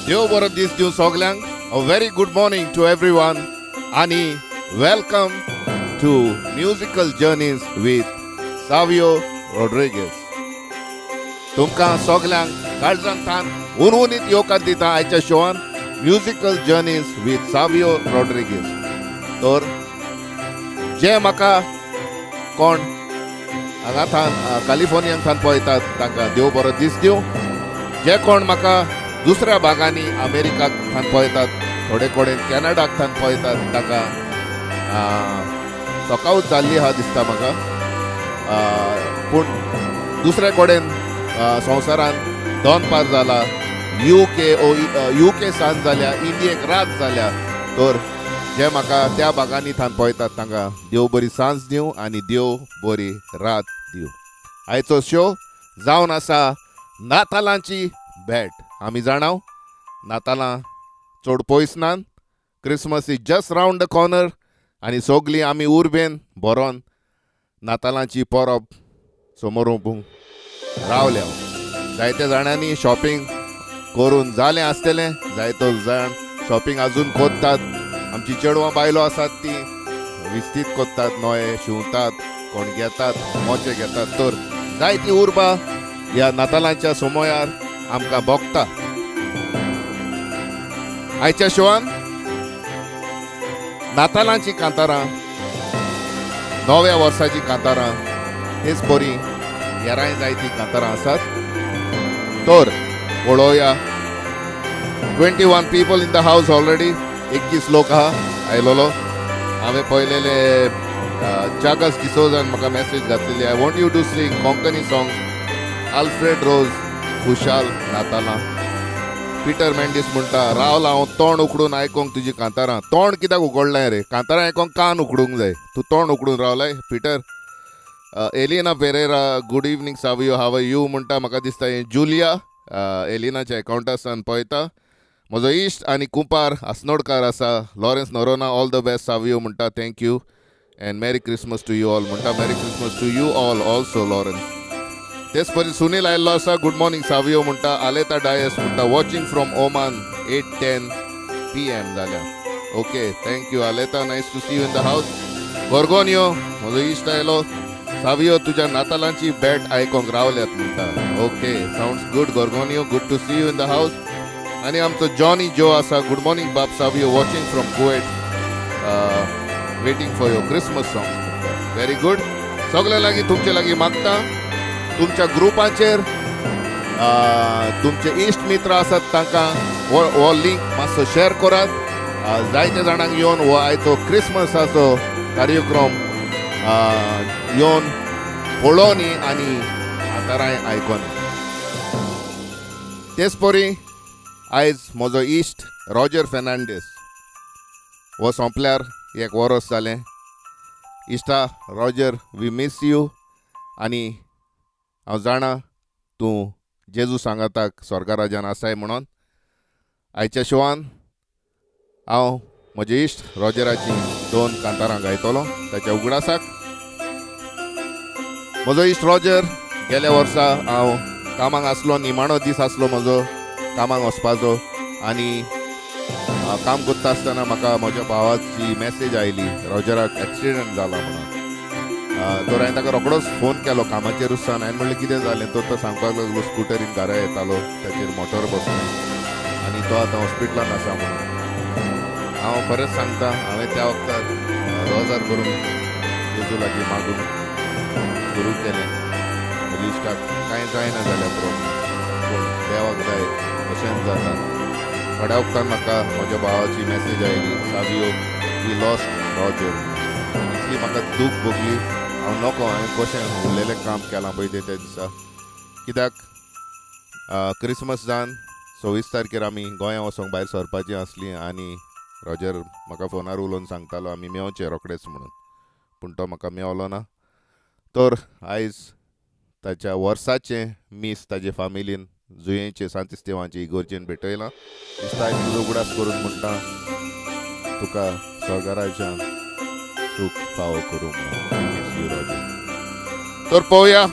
देव बरो दीस दिवं सगल्यांक. A very good morning to everyone आणि welcome to Musical Journeys with Savio Rodrigues. तुमकां सगल्यांक काळजांतल्यान उर्वरित येवकार दिता आयच्या शोवान musical journeys with Savio Rodrigues. तर जे म्हाका कोण हांगा कॅलिफोर्नियान थान पळयतात तांकां देव बरो दीस दिवं. जे कोण म्हाका दुसऱ्या भागांनी अमेरिकाक थान पळयतात, थोडे कडेन कॅनडाक थान पळयतात, ताका सकाळूच जाल्ली आहा दिसता म्हाका. पूण दुसरे कडेन संवसारान दोनपार जाला. UK सांज जाल्या, इंडियेक रात जाल्या. तर जे म्हाका त्या भागांनी थान पळयतात तांकां देव बरी सांज दिवं आनी देव बरी रात दिवं. आयचो शो जावन आसा नातालांची भेट. आमी जाणाव नातालां चड पयस नान, Christmas is just round the corner आनी सगळीं आमी उर्बेन बरोन नातालांची परब समोर रावल्या. जायत्या जाणांनी शॉपिंग करून जालें आसतलें, जायतो जाण शॉपिंग आजून कोत्तात. आमची चेडवां बायलो आसात ती विस्तीत कोत्तात, नोये शिंवतात, कोण घेतात, मोचे घेतात. तर जायती उर्बा ह्या नातालांच्या समयार आमकां भोगता. आयच्या शोवान नातालांची कांतारां, नव्या वर्साची कांतारां, हेच बरी हेरांय जायती कांतारां आसात. तर पळोवया. 21 people in the house already. 21 लोक आहा आयलोलो. हांवें पळयलेले चागस डिसोजान म्हाका मेसेज घातलेली, I want you to sing Konkani song Alfred Rose खुशाल नातालां. पिटर मेंडीस म्हणटा, रावला हांव तोंड उकडून आयकोंक तुजी कांतारां. तोंड कित्याक उकडलें रे? कांतारां आयकोंक कान उकडूंक जाय, तूं तोंड उकडून रावलाय Peter. Elina Pereira, good evening Savio, how are you म्हणटा. म्हाका दिसता हें जुलिया एलिनाच्या अकाउंटासान पळयता. म्हजो इश्ट आनी कुंपार आसनोडकार आसा Lawrence Noronha, all the best Savio म्हणटा. Thank you and merry Christmas to you all म्हणटा. Merry Christmas to you all also Lawrence. तेच परी सुनील आयल्लो आसा, गुड मॉर्निंग सावियो म्हणटा. आलेता डायस म्हणटा, वॉचिंग फ्रॉम ओमान 8:10 PM जाल्या. Okay, thank you Aletta, nice to see you in the house. Gorgonio म्हजो इश्ट आयलो, सावियो तुज्या नातालांची भेट आयकोंक रावल्यात म्हणटा. Okay, sounds good Gorgonio, good to see you in the house. आनी आमचो जॉनी जो आसा, गुड मॉर्निंग बाब Savio, watching from Kuwait, waiting for your Christmas song. Very good. सगळे लागीं तुमचे लागीं मागता तुमच्या ग्रुपाचेर तुमचे इश्ट मित्र आसात तांकां हो लिंक मातसो शेअर करात. जायते जाणांक येवन हो आयचो क्रिसमसाचो कार्यक्रम येवन पळोवनी आनी कांतारांय आयकोनी. तेच परी आयज म्हजो इश्ट रॉजर फेर्नांडीस हो सोंपल्यार 1 वर्स जालें. इश्टा रॉजर, वी मिस यू. आनी हांव जाणा तूं जेजू सांगाताक स्वर्गा राज्यान आसाय म्हणून. आयच्या शोवान हांव म्हजे इश्ट रॉजराची 2 कांतारां गायतलो ताच्या उगडासाक. म्हजो इश्ट रॉजर, गेल्या वर्सा हांव कामाक आसलो, निमाणो दीस आसलो म्हजो कामाक वचपाचो. आनी काम करता आसतना म्हाका म्हज्या भावाची मेसेज आयली, रॉजराक एक्सिडेंट जाला म्हणून. तर हांवें ताका रोखडोच फोन केलो कामाचेरूच सावन. हांवें म्हणलें कितें जालें? तो सांगपाक लागलो स्कुटरीन घरा येतालो, ताचेर मोटर बसलें आनी तो आतां हॉस्पिटलान आसा म्हणून. हांव खरेंच सांगता, हांवें त्या वखदार 1000 करून जेजू लागीं मागून सुरू केलें. म्हज्या इश्टाक कांय जायना जाल्यार प्रॉब्लेम, पूण देवाक जाय तशेंच जाता. थोड्या वखदान म्हाका म्हज्या भावाची मेसेज आयली, सावियो वी लॉस्ट रॉजर. इतली म्हाका दूख भोगली. हांव नोको, हांवें कशें उरलेलें काम केलां पळय ते दिसा. कित्याक क्रिसमस जावन 26 तारखेर आमी गोंया वचोंक भायर सरपाचीं आसलीं आनी रॉजर म्हाका फोनार उलोवन सांगतालो आमी मेवचे रोखडेच म्हणून. पूण तो म्हाका मेवलो ना. तर आयज ताच्या वर्साचें मीस ताजे फामिलीन जुयेचे सांत इस्तेवांचे इगोर्जेन भेटयलां. दिसता आयज तुजो उगडास करून म्हणटा तुका स्वर्गा राज्यान सूख फावो करूं म्हणून. तर पळोवया,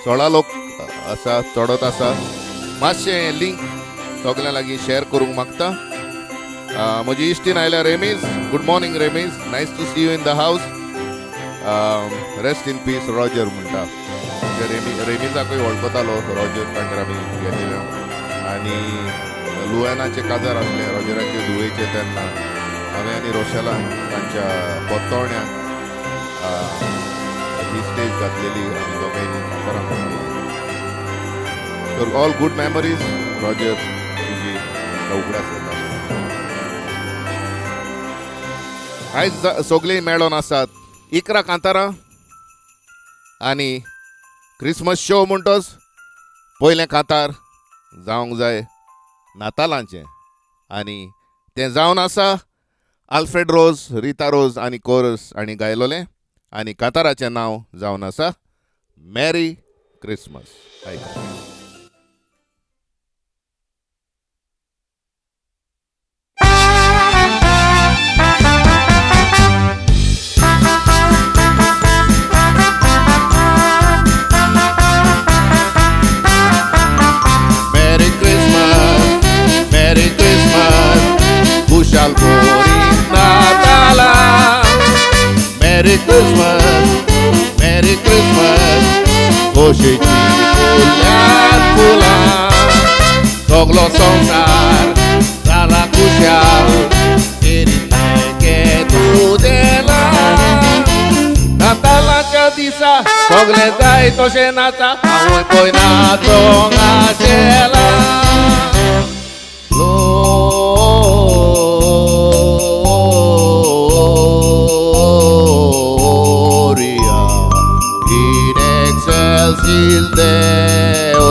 16 लोक आसा, चडत आसा. मातशें लिंक सगळ्यां लागीं शेअर करूंक मागता. म्हजी इश्टीन आयल्या Remiz. Good morning Remiz, nice to see you in the house. Rest in peace Roger म्हणटा. रेमीजाकूय वळखतालो रॉजर तांकां आमी गेल्ले आनी लुएनाचे काजार आसले रॉजराचे धुवेचे तेन्ना हांवें आनी रोशेलान तांच्या पोत्तोवण्याक ही स्टेज घातलेली आनी दोगांयनी काजारां म्हणलेली. तर ऑल गूड मेमरीज रॉजर तुजी उगडास येता. आयज सगळीं मेळोन आसात 11 कांतारां आनी क्रिसमस शो म्हणटोच पयलें कांतार जावंक जाय नातालांचें आनी तें जावन आसा. आल्फ्रेड रोज, रिता रोज आनी कोरस आनी गायलोलें आनी कांताराचें नांव जावन आसा merry Christmas. Merry Christmas, Bushal Gori Natala. Merry Christmas, Merry Christmas, Koshichi Pulyat Pula. Soglo Sonsar, Sala Kushal, Erite que tu dela. Natalaच्या दिसा सगळे जाय तशें नाचा, हांवूय पळय नाचोंक आशेला. Gloria in excelsis Deo.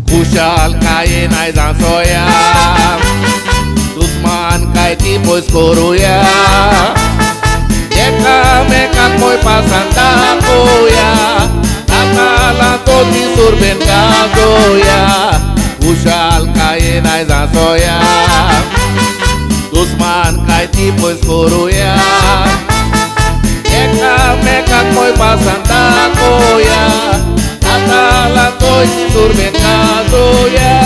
Kushal kain ay dansoya, Dusman kay tipos koruya, Eka mekan moy pasanta koya, Natala toti surben gazoya. Kushal kain ay dansoya, Dusman kay tipos koruya, Eka mekan moy pasanta koya, Natala toti surben gazoya.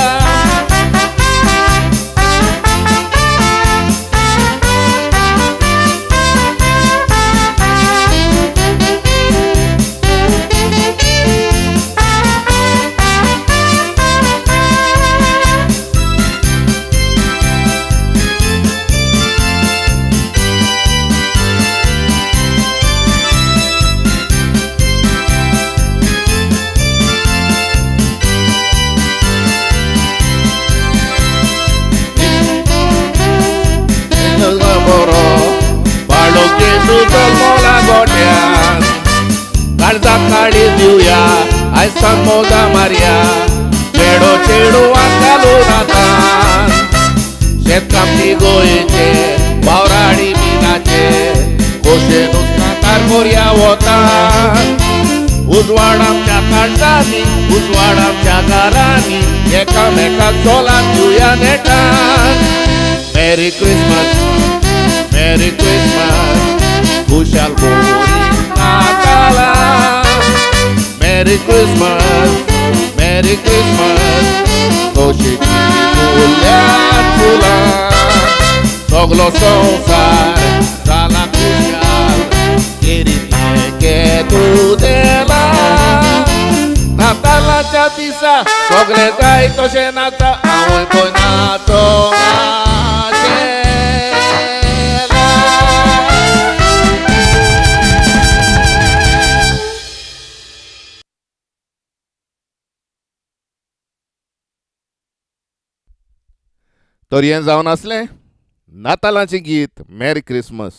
काळजा काळी दिवया आयज मोदा मारया, चेडो चेडू घालूं नाता. शेतकामती गोंयचे वावराडी मिनाचे खोशेन उस्ताकार कोरया वता. उजवाड आमच्या काळजांनी, उजवाड आमच्या घरांनी, एकामेकाक चोलाक दिवया नेटान. मेरी क्रिसमस, मेरी Christmas, Bushal Gori Natala. Merry Christmas, Merry Christmas, Koshichi Pulyat Pula. Soglo Sonsar, Sala Kushal, Erite que tu dela. Natalaच्या दिसा सगळे जाय तशें नाचा, हांवूय पळय नाचोंक आशेला. तर हें जावन आसलें नातालांचें गीत मेरी क्रिसमस.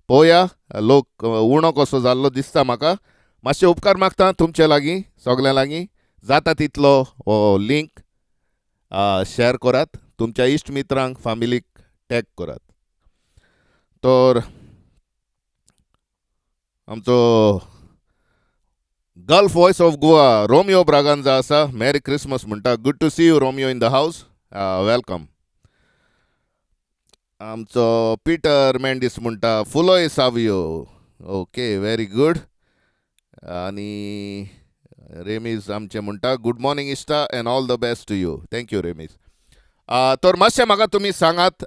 पळोवया लोक उणो कसो जाल्लो दिसता म्हाका. मातशे उपकार मागता तुमचे लागीं, सगळ्यां लागीं जाता तितलो हो लिंक शेअर करात, तुमच्या इश्ट मित्रांक, फॅमिलीक टॅग करात. तर आमचो Gulf Voice of Goa Romeo Braganza आसा. मेरी क्रिसमस म्हणटा. Good to see you Romeo in the house. Welcome. आमचो पीटर मेंडीस म्हणटा फुलोय सावियो. Okay, very good. आणि रेमीज आमचे म्हणटा गुड मॉर्निंग इश्टा and all the best to you. Thank you Remiz. तर मातशें म्हाका तुमी सांगात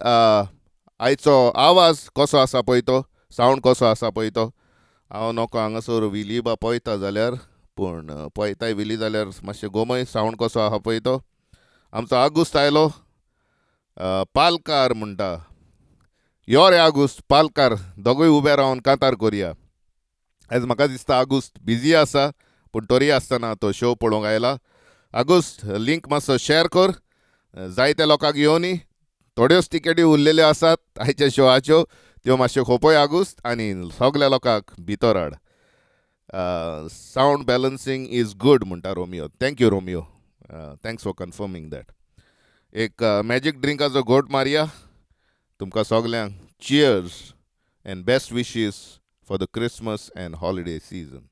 आयचो आवाज कसो आसा पळय तो, सावंड कसो आसा पळय तो. हांव नोको हांगासर विली बा पळयता जाल्यार, पूण पळयताय विली जाल्यार मातशें गोमय सावंड कसो आहा पळय तो. आमचो आगुस्त आयलो. पालकार म्हणटा यो रे आगुस्त, पालकार दोगूय उबे रावन कांतार करया. आयज म्हाका दिसता आगुस्त बिजी आसा, पूण तरी आसतना तो शो पळोवंक आयला. आगुस्त लिंक मातसो शेअर कर जायत्या लोकांक घेवन. थोड्योच तिकेटी उरलेल्यो आसात आयच्या शोआच्यो, त्यो मातश्यो खोपय आगुस्त आनी सगल्या लोकांक भितर हाड. सावंड बॅलन्सिंग इज गुड म्हणटा Romeo. Thank you Romeo. Thanks for confirming that. एक मॅजीक ड्रिंकाचो घोट मारया तुमकां सगल्यांक. Cheers and best wishes for the Christmas and holiday season.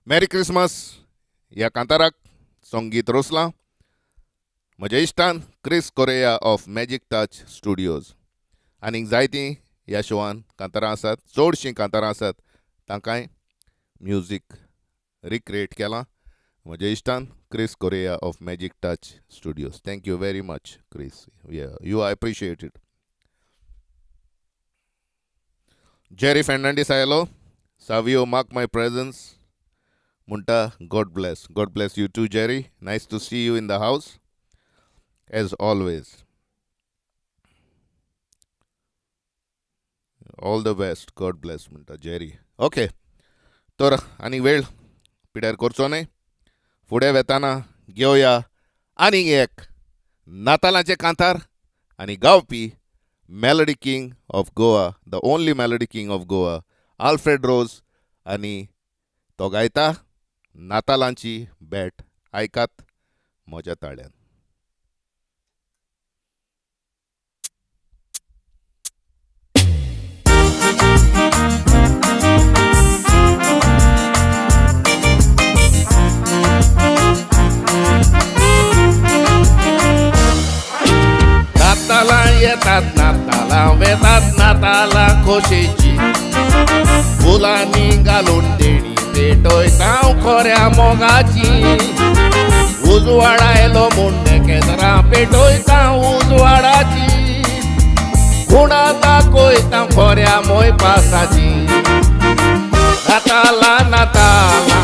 Merry Christmas ह्या कांताराक संगीत रोसलां म्हज्या इश्टान Chris Correia of magic touch Studios. आनीक जायतीं ह्या शोवान कांतारां आसात, चडशीं कांतारां आसात, तांकांय म्युजीक रिक्रिएट केलां म्हज्या इश्टान Chris Correia of magic touch studios. Thank you very much Chris. You I appreciate it. Jerry Fernandes आयलो. सावियो मार्क माय प्रेझन्स म्हणटा God bless you too Jerry. Nice to see you in the house as always. All the best. God bless म्हणटा Jerry. Okay, तर आनी वेळ पिड्यार करचो न्हय. फुडें वेताना घेवया आनी एक नातालांचें कांतार आनी गावपी melody king of Goa, the only melody king of Goa, Alfred Rose. आनी तो गायता नातालांची भेट. आयकात म्हज्या ताळ्यान. नाताला येतात, नाताला वेतात, नाताला खोशेची फुलांनी घालून देणी पेटोयता खोऱ्या मोगाची. उजवाडायलो मुंडे केदरा पेटोयता उजवाडाची. खुणा दाखोयता खोऱ्या मोय पासाची. नाताला नाताला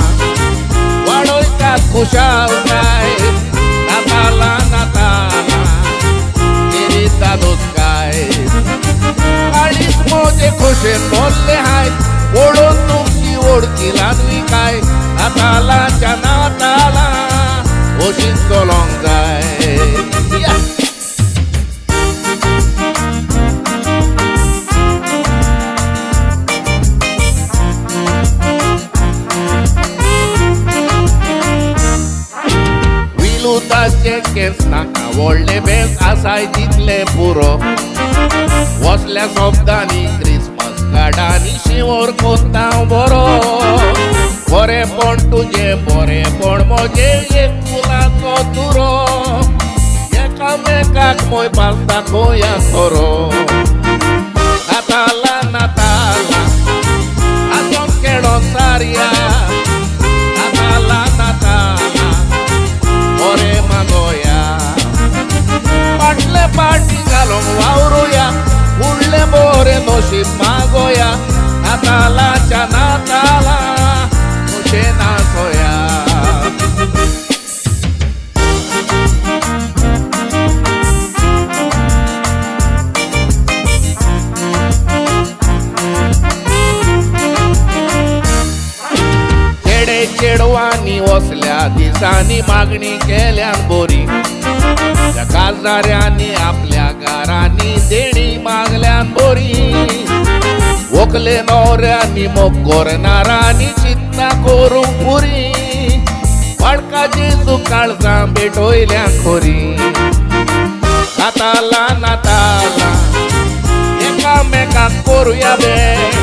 वाडोयतात खुशालकाय. नाताला नाताला काय अडीच मोजे खोशे बोलले हाय. ओढून तुमची ओळखीला काय. नातालाच्या नाताला ओशीत चलोंक जाय. विलुताचे केस नाका व्हडले बेस आसाय तितले पुरो. वसल्या शब्दांनी क्रिसमस कार्डांनी शिवोर कोत्ता बरो. बरेपण तुजे बरेपण म्हजे एक फुलाचो तुरो. एकामेकाक मोय पालता गोंया सोरो. नाताला नाताला आजो केळो सारया. नाताला नाताला बरे मागोया. फाटले पाटी घालून वावरूया. फुडले बरे नशीब मागोया. नातालाच्या नाताला खुशे नाचोया. चेडे चेडवांनी वसल्या दिसांनी मागणी केल्यान बोरी. काजाऱ्यांनी आपल्या घरांनी देणी मागल्यान बोरी. वकले नवऱ्यांनी मोग करणारांनी चिंता करूंक पुरी. वाडकाची सुकाळसां भेटोयल्या खोरी. नाताला नाताला एकामेकाक करूया भेट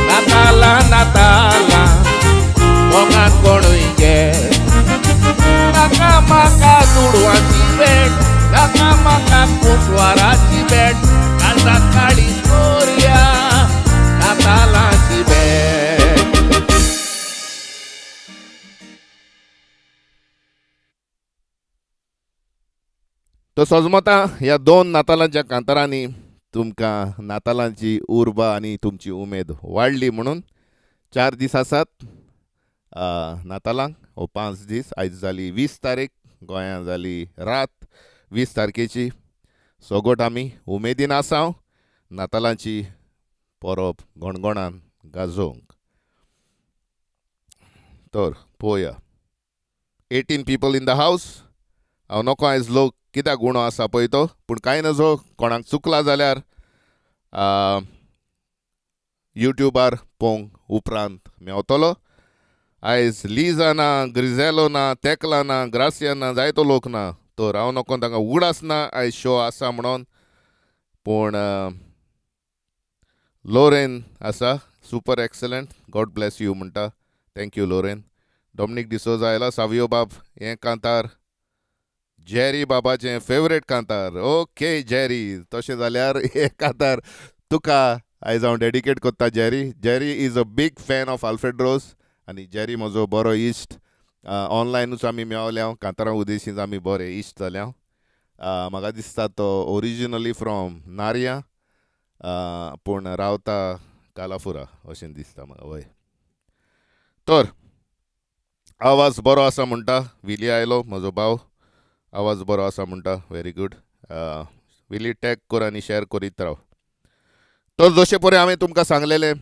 नाताला नाताला मोगान कोणूय घे नाका म्हाका दुडवांची भेट नाका म्हाका कुसवाराची भेट काळजा काळी करूया नातालांची भेट. तो सजमता ह्या दोन नातालांच्या कांतारांनी तुमकां नातालांची उर्बा आनी तुमची उमेद वाडली म्हणून 4 दीस आसात नातालांक हो 5 दीस. आयज जाली 20 तारीख, गोंयांत जाली रात 20 तारखेची. सोगोट आमी उमेदीन आसाव नातालांची परब गोणगोणान गाजोवंक. तर पळोवया 18 people इन द हावस. हांव नोको आयज लोक कित्याक उणो आसा पळय तो, पूण कांय नजो कोणाक चुकला जाल्यार युट्यूबार पळोवंक उपरांत मेवतलो. आयज लिजा ना, ग्रिझेलो ना, तेकला ना, ग्रासिया ना, जायतो लोक ना. तर हांव नोको तांकां उगडास ना आयज शो आसा म्हणून. पूण लोरेन आसा super excellent, God bless you म्हणटा. Thank you Lorraine. डॉमिनीक डिसोजा आयला. सावियो बाब हें कांतार जेरी बाबाचें फेवरेट कांतार. ओके जेरी, तशें जाल्यार हें कांतार तुका आयज हांव डेडिकेट कोत्ता Jerry. Jerry is a big fan of Alfred Rose आनी जेरी म्हजो बरो इश्ट. ऑनलायनूच आमी मेवल्या, कांतारां उदेशींच आमी बरे इश्ट जाल्या. म्हाका दिसता तो ओरिजिनली फ्रॉम नार्या पूण रावता कालाफुरा अशें दिसता म्हाका. वय तर आवाज बरो आसा म्हणटा. विली आयलो म्हजो भाव, आवाज बरो आसा म्हणटा. Very good. विली टॅग कर आनी शेअर करीत राव. तर जशें पळय हांवें तुमकां सांगलेलें,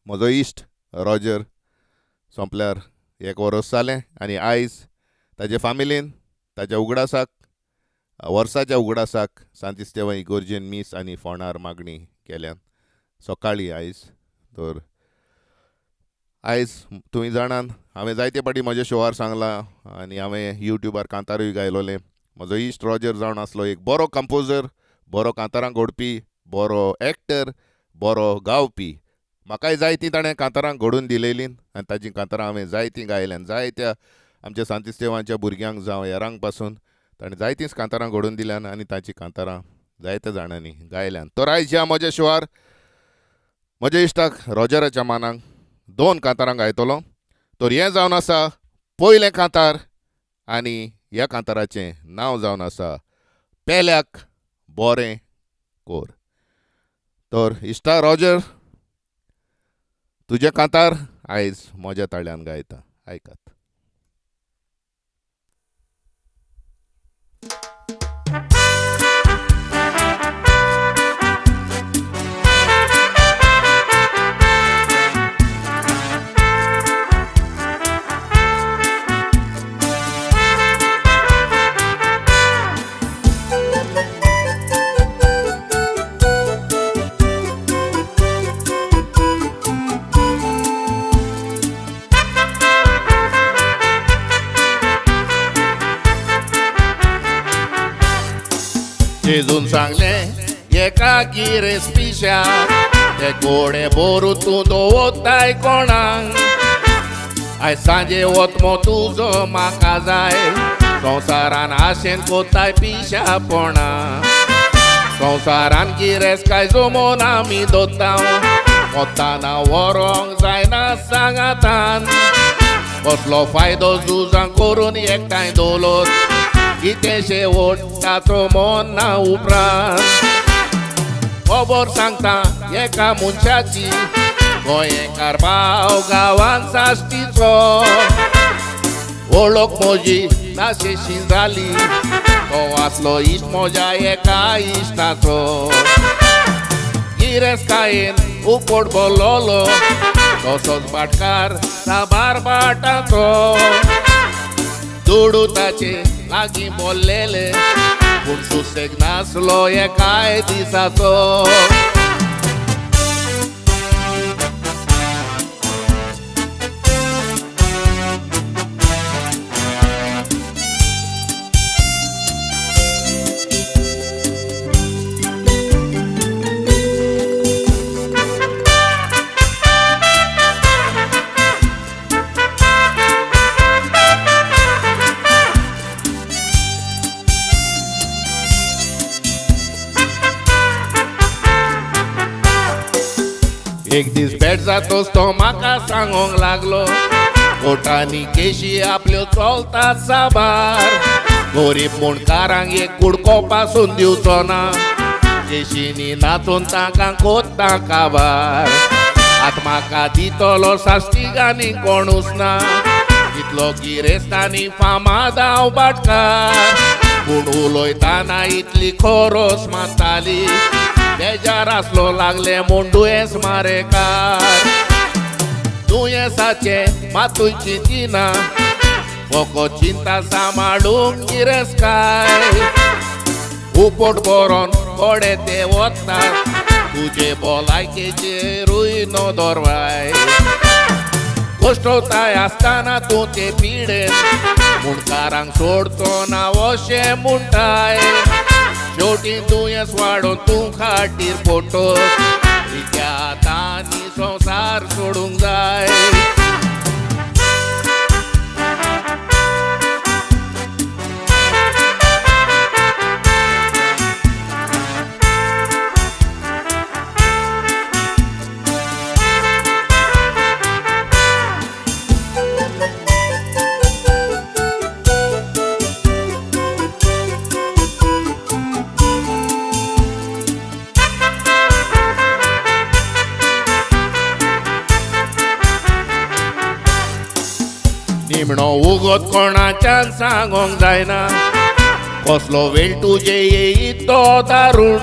म्हजो इश्ट रॉजर सोंपल्यार 1 वर्स जालें आनी आयज ताजे फामिलीन ताच्या उगडासाक, वर्साच्या उगडासाक सांतिस्तेवा इगोर्जेन मीस आनी फोंडार मागणी केल्यान सकाळीं आयज. तर आयज तुमी जाणान हांवें जायते फाटी म्हज्या शोवार सांगलां आनी हांवें युट्यूबार कांतारूय गायलोलें. म्हजो इश्ट रॉजर जावन आसलो एक बरो कंपोजर, बरो कांतारां घडपी, बरो एक्टर, बरो गावपी. म्हाकाय जायतीं ताणें कांतारां घडोवन दिलेलीं आनी ताजीं कांतारां हांवें जायतीं गायल्यान. जायत्या आमच्या सांतिस्तेवांच्या भुरग्यांक जावं हेरांक पासून ताणें जायतींच कांतारां घडोवन दिल्यान आनी तांचीं कांतारां जायत्या जाणांनी गायल्यान. तर आयज ह्या म्हज्या शोवार म्हज्या इश्टाक रॉजराच्या मानाक 2 कांतारां गायतलो. तर हें जावन आसा पयलें कांतार आनी ह्या कांताराचें नांव जावन आसा पेल्याक बोरें कोर. तर इश्टा रॉजर, तुजें कांतार आयज म्हज्या ताळ्यान गायता. आयकात. जेजून सांगलें एका गिरेस पिश्याक, ते घोडे बोरूतू दवरताय कोणाक. आयज सांजे वतमो तुजो म्हाका जाय, संवसारान आशेन कोताय पिशापणा. संवसारान गिरेस काय जमोन आमी दोताव, वताना व्हरोंक जायना सांगातान. कसलो फायदो झुजां करून एकठांय दवरत, कितेंशे ओडटाचो मोन ना उपरांत. खबर सांगता एका मनशाची, गोंयकार भाव गांवांत साश्टीचो. वळख म्हजी नाशेशी जाली, तो आसलो इश्ट म्हज्या एका इश्टाचो. गिरेस्कायेन उपोड बोलोलो, तसोच भाटकार साबार भाटाचो. दुडू ताचे लागीं बोल्लेले, पूण सुसेग नासलो एकाय दिसाचो. एक दीस भेट जातोच तो म्हाका सांगोंक लागलो, कोटांनी केशी आपल्यो चलतात साबार, गरीब मुणकारांक एक कुडको पासून दिवचो ना, केशींनी नाचून तांकां कोत्ता काबार. आत म्हाका दितलो साश्टीक आनी कोणूच ना, इतलो गिरेस्तांनी फामाद हांव भाटकार, पूण उलोयताना इतली खोरोस मारताली, बेजार आसलो लागले म्हूण दुयेंस मारेकार. दुयेंसाचे मातूय चिंतिना, फकत चिंता सांबाळूंक गिरेस्ताय. उपोट बरोवन थोडे ते वतात, तुजे भलायकेचेरूय नदर वाय. गोश्टोताय आसतना तूं ते पिडेन, मुणकारांक सोडचो ना अशें म्हणटाय. शेवटी दुयेंस वाडोवन तूं खाटीर पोटोस, त्या आतांनी संवसार सोडूंक जाय. निमणो उगत कोणाच्यान सांगोंक जायना, कसलो वेळ तुजे येयीत तो दारूण,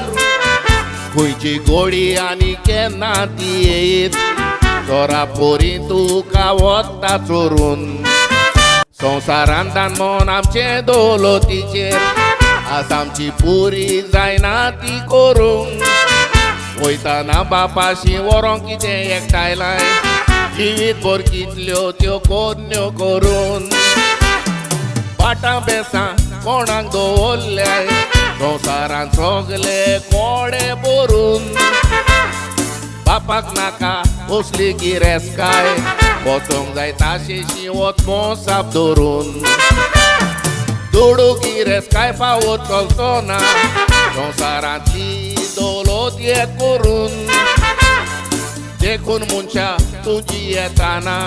खंयची गोडी आनी केन्ना ती येयीत, चोरा पोरी तुका वता चोरून. संवसारान दानमोन आमचे दौलतीचेर, आस आमची पुरी जायना ती करूंक. वयताना बापाशी व्हरोंक कितें एकठायलाय, जिवीत भर कितल्यो त्यो कोन्यो करून. पाटां बेसां कोणाक दवरल्याय, संवसारान सगले कोडे भरून. बापाक नाका असली गिरेस्ताय, वचोंक जाय ताशेशी वचमो साप धरून. दोडू गिरेस्ताय फावत चलचो ना, संवसारांतली दौलत एक करून. देखून मनशा तुजी येताना,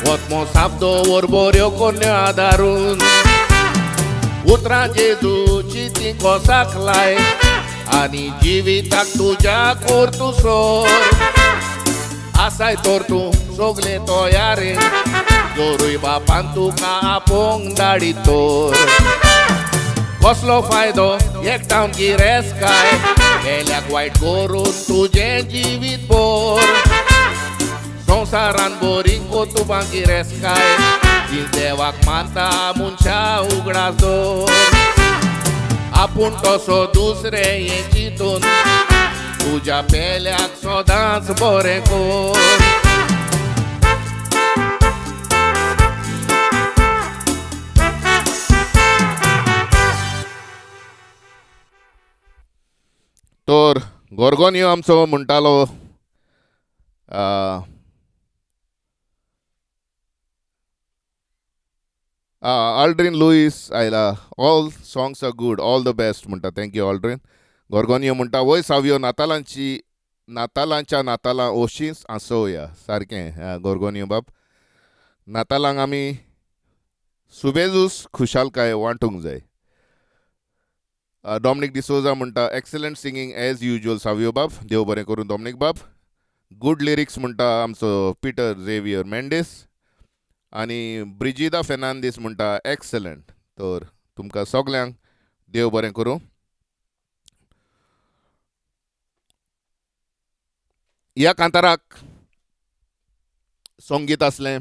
वचमो साप दवर बऱ्यो कोन्यो आदारून. उतरां जेजूची ती कोसाक लाय, आनी जिविताक तुज्या कोर तूं सोर. आसाय तर तूं सगले तयारेन, जोरूय बापान तुका आपोवंक धाडीत तर. कसलो फायदो एकठांवन गिरेस्ताय, गेल्याक वायट करून तुजें जिवीत भर. संवसारान बरी कोतुबां गिरेस्ताय, ती देवाक मानता मनशा उगडास दवर. आपूण तसो दुसरे हे चिंतून, तुज्या पेल्याक सदांच बरें कर. तर गोरगोनियो आमचो म्हणटालो ऑल्ड्रीन लुईस आयला. All songs are good, all the best म्हणटा. थँक्यू ऑल्ड्रीन. गोरगोनियो म्हणटा वय सावियो नातालांच्या नातालां ओशींच आसोवया. सारकें गोरगोनियो बाब. नातालांक आमी सुबेजूस खुशालकाय वांटूंक जाय. डॉमिनिक डिसोजा म्हणटा excellent singing as usual Savio बाब. देव बरें करूं डॉमिनिक बाब. गुड लिरिक्स म्हणटा आमचो पीटर झेवियर मेंडेस. आनी ब्रिजिदा फेर्नांदीस म्हणटा एक्सलंट. तर तुमकां सगल्यांक देव बरें करूं. ह्या कांताराक संगीत असलें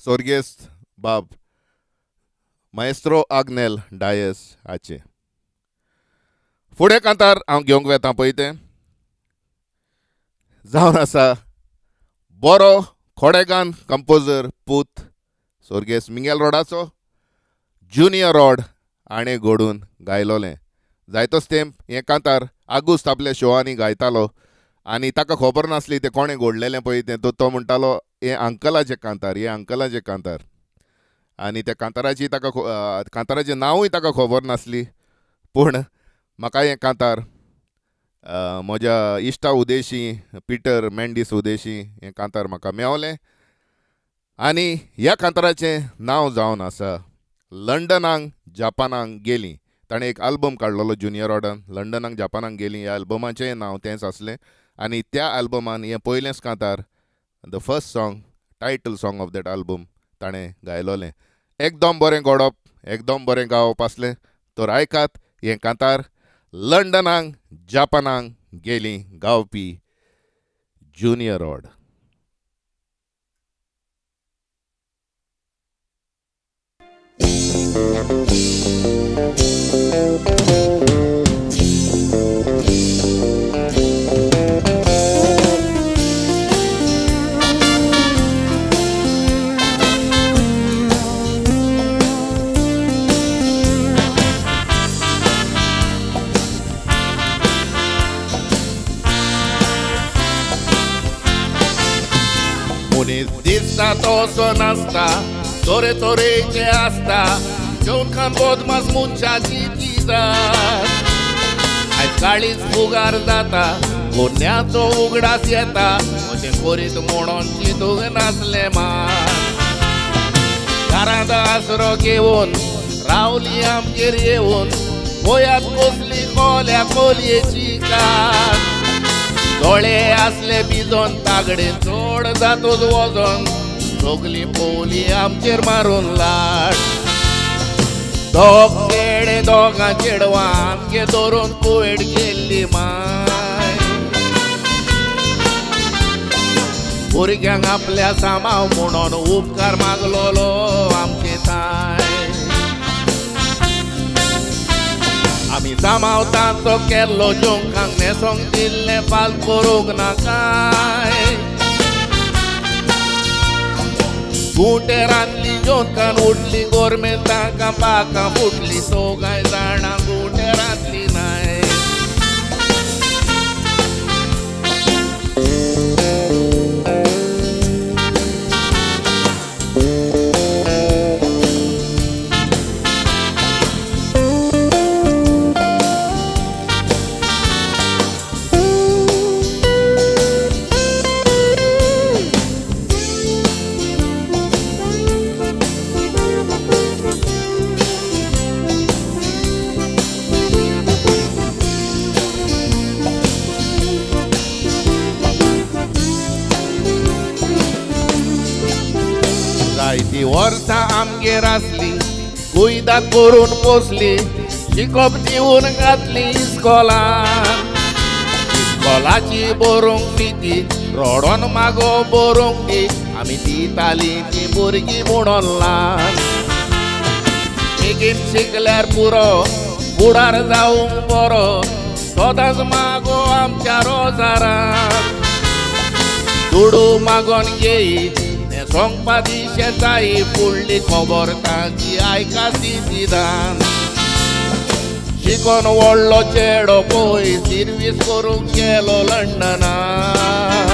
स्वर्गेस्त बाब माएस्ट्रो आग्नेल डायस हाचे. फुडें कांतार हांव घेवंक वेता पळय तें जावन आसा बरो खोडेगान कंपोजर पूत स्वर्गेस्त मिंगेल रोडाचो ज्युनियर रॉड हाणें घडून गायलोलें. जायतोच तेंप हें कांतार आगुस्त आपल्या शोआंनी गायतालो आनी ताका खबर नासली तें कोणें घडलेलें पळय तें. तो म्हणटालो हें अंकलाचें कांतार, हें अंकलाचें कांतार. आनी त्या कांताराची कांताराचें नांवूय ताका खबर नासली. पूण म्हाका हें कांतार म्हज्या इश्टा उदेशी पिटर मेंडीस उदेशी हें कांतार म्हाका मेवलें आनी ह्या कांताराचें नांव जावन आसा लंडनाक जापानाक गेलीं. ताणें एक आल्बम काडलेलो जुनियर ऑर्डान लंडनाक जापानाक गेलीं. ह्या आल्बमाचें नांव तेंच आसलें आनी त्या आल्बमान हें पयलेंच कांतार the first song title song of that album ताणें गायलोलें. एकदम बरें गोडप एकदम बरें गावप आसलें. तर आयकात हें कांतार लंडनाक जापानाक गेलीं गावपी जुनियर ऑर्ड. मनीस दिसता तसो नासता तोरे तोरेचे आसता जेवन खान बोदमास मुनशाची किजात. आयज काळीच फुगार जाता गोन्याचो उगडास येता अशें करीत म्हणून चिंतूंक नासलें मात. घरांत आसरो घेवन रावली आमगेर येवन गोंयांत कसली कोल्या कोलयेची कात. दोळे आसले भिजोन तागडे चड जातोच वजन सगली पोली आमचेर मारून लाट. दोग चेडे दोगां चेडवां आमगे धरून कोयड गेल्ली माय. भुरग्यांक आपल्या सांबाळ म्हणून उपकार मागलोलो आमचे ताय. आमी सांबाळतांचो केल्लो जोंकांक न्हेसोंक दिल्लें पाल करूंक नाकाय. गुटे रांदली जोंकान उठली गोरमेंटांका पाकां फुटली सोगाय जाणां गुटे रांदली नाय. जायती वर्सां आमगेर आसली कुयदाद करून पोसली शिकप दिवन घातली इस्कॉलान. इस्कॉलाची बरोवंक ती रोडोन मागो बरोवंक ती आमी दिताली ती भुरगीं म्हणून ल्हान. बेगीन शिकल्यार पुरो बुडार जावंक बरो सदांच मागो आमच्या रोजारान. दुडू मागोन घेई सोंगपा दिशे जायी फुडली खबर ताची आयका सिदान. शिकोन व्हडलो चेडो पळय सर्वीस करूंक गेलो लंडनाक.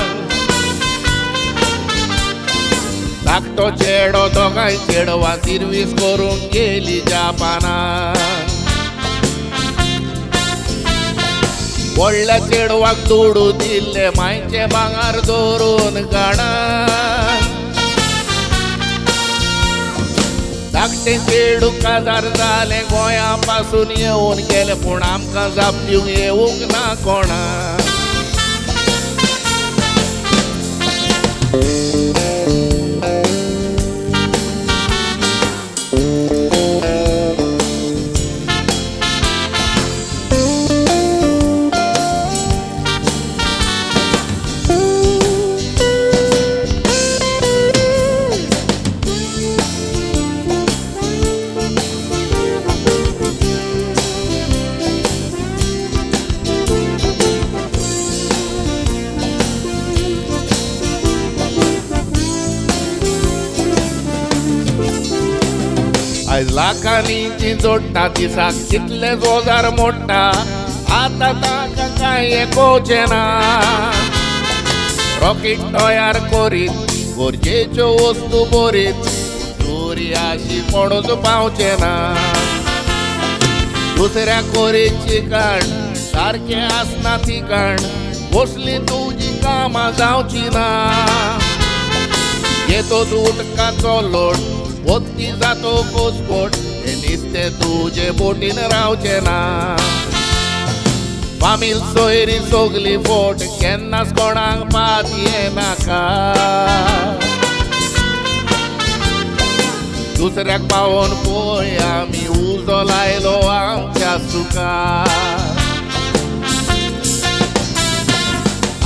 धाकटो चेडो दोगांय चेडवां सर्वीस करूंक गेली जापानाक. व्हडल्या चेडवाक दुडू दिल्ले मायचे भांगार दवरून गाणाक. धाकटे चेडू काजार जाले गोंया पासून येवन गेले पूण आमकां जाप दिवंक येवंक ना कोणाक. आयज लाखांनी जोडटा दिसाक कितले जोजार मोडटा आतां ताका कांय येकोचे ना. रॉकेट तयार करीत गरजेच्यो वस्तू बरीत सूर्याशी कोणूच पावचे ना. दुसऱ्या कोरेची काण सारखे आसना ठिकाण कसली तुझी कामां जावची ना येतो तू उदकाचो लोट वतकी जातो कोसकोट हे नुस्तें तुजे बोटीन रावचे ना फामील सोयरी सोगली फोट केन्नाच कोणाक पात येनाका दुसऱ्याक पावोन पळय आमी उजो लायलो आमच्या सुखार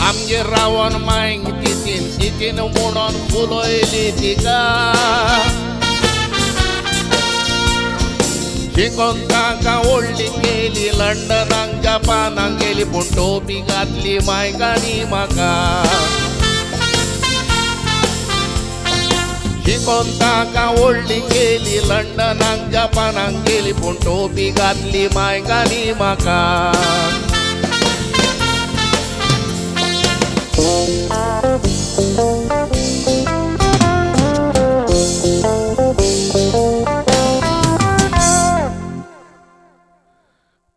आमगेर रावोन मांग तितीन तितीन म्हणोन फुलोयली तिका शिकोन ताका व्हडली केली लंडनाक जपानाक गेली पूण टोपी घातली मायकानी म्हाका शिकोन ताका व्हडली केली लंडनाक जपानाक गेली पूण टोपी घातली मायकानी म्हाका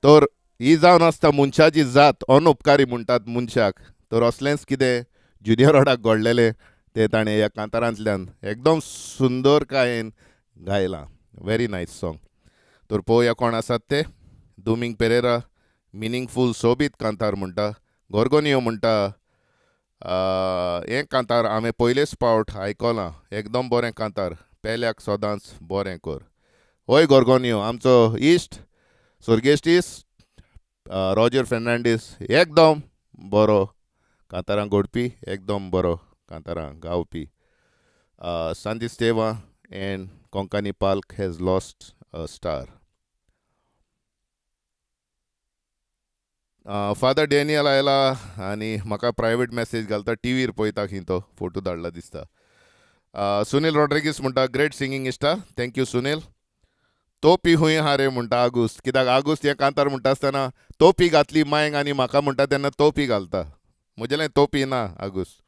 तर ही जावन आसता मनशाची जात अनउपकारी म्हणटात मनशाक तर असलेंच कितें ज्युनियर रोडाक घडलेलें ते ताणें ह्या कांतारांतल्यान एकदम सुंदर कायेन गायलां व्हेरी नायस सॉंग तर पळोवया कोण आसात ते दुमिंग पेरेरा मिनींगफूल सोबीत कांतार म्हणटा गोर्गोनियो म्हणटा हें कांतार हांवें पयलेच फावट आयकलां एकदम बरें कांतार पेल्याक सदांच बरें कर होय गोर्गोनियो आमचो इश्ट सर्गेस्ट इश्ट रॉजर फेर्नांडीस एकदम बरो कांतारां घडपी एकदम बरो कांतारां गावपी सांती स्टेवा एंड कोंकानी पाल्क has lost a star Father Daniel आयला आनी म्हाका प्रायवेट मॅसेज घालता टीव्हीर पळयता खंय तो फोटो धाडला दिसता सुनील रॉड्रिगीस म्हणटा ग्रेट सिंगींग इश्टा थँक्यू सुनील तोपी हूंय हा रे म्हणटा आगुस्त कित्याक आगुस्त हें कांतार म्हणटा आसतना तोपी घातली मायंग आनी म्हाका म्हणटा तेन्ना तोपी घालता म्हजेलें तोपी ना आगुस्त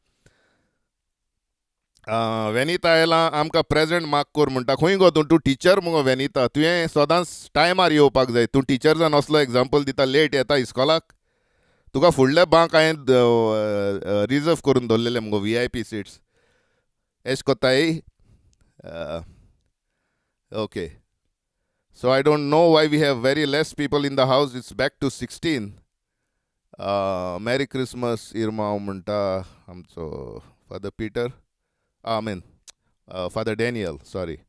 वेनिता आयला आमकां प्रेजेंट मार्क कोर म्हणटा खंय गो तूं टिचर मुगो वेनिता तुवें सदांच टायमार येवपाक जाय तूं टिचर जावन असलो एग्जाम्पल दिता लेट येता इस्कॉलाक तुका फुडल्या बांक हांवें रिजर्व करून दवरलेले मुगो VIP सिट्स एश कोत्ताय okay So I don't know why we have very less people in the house. It's back to 16. Merry Christmas, Irma Munta, amcho Father Peter. Father Daniel, sorry.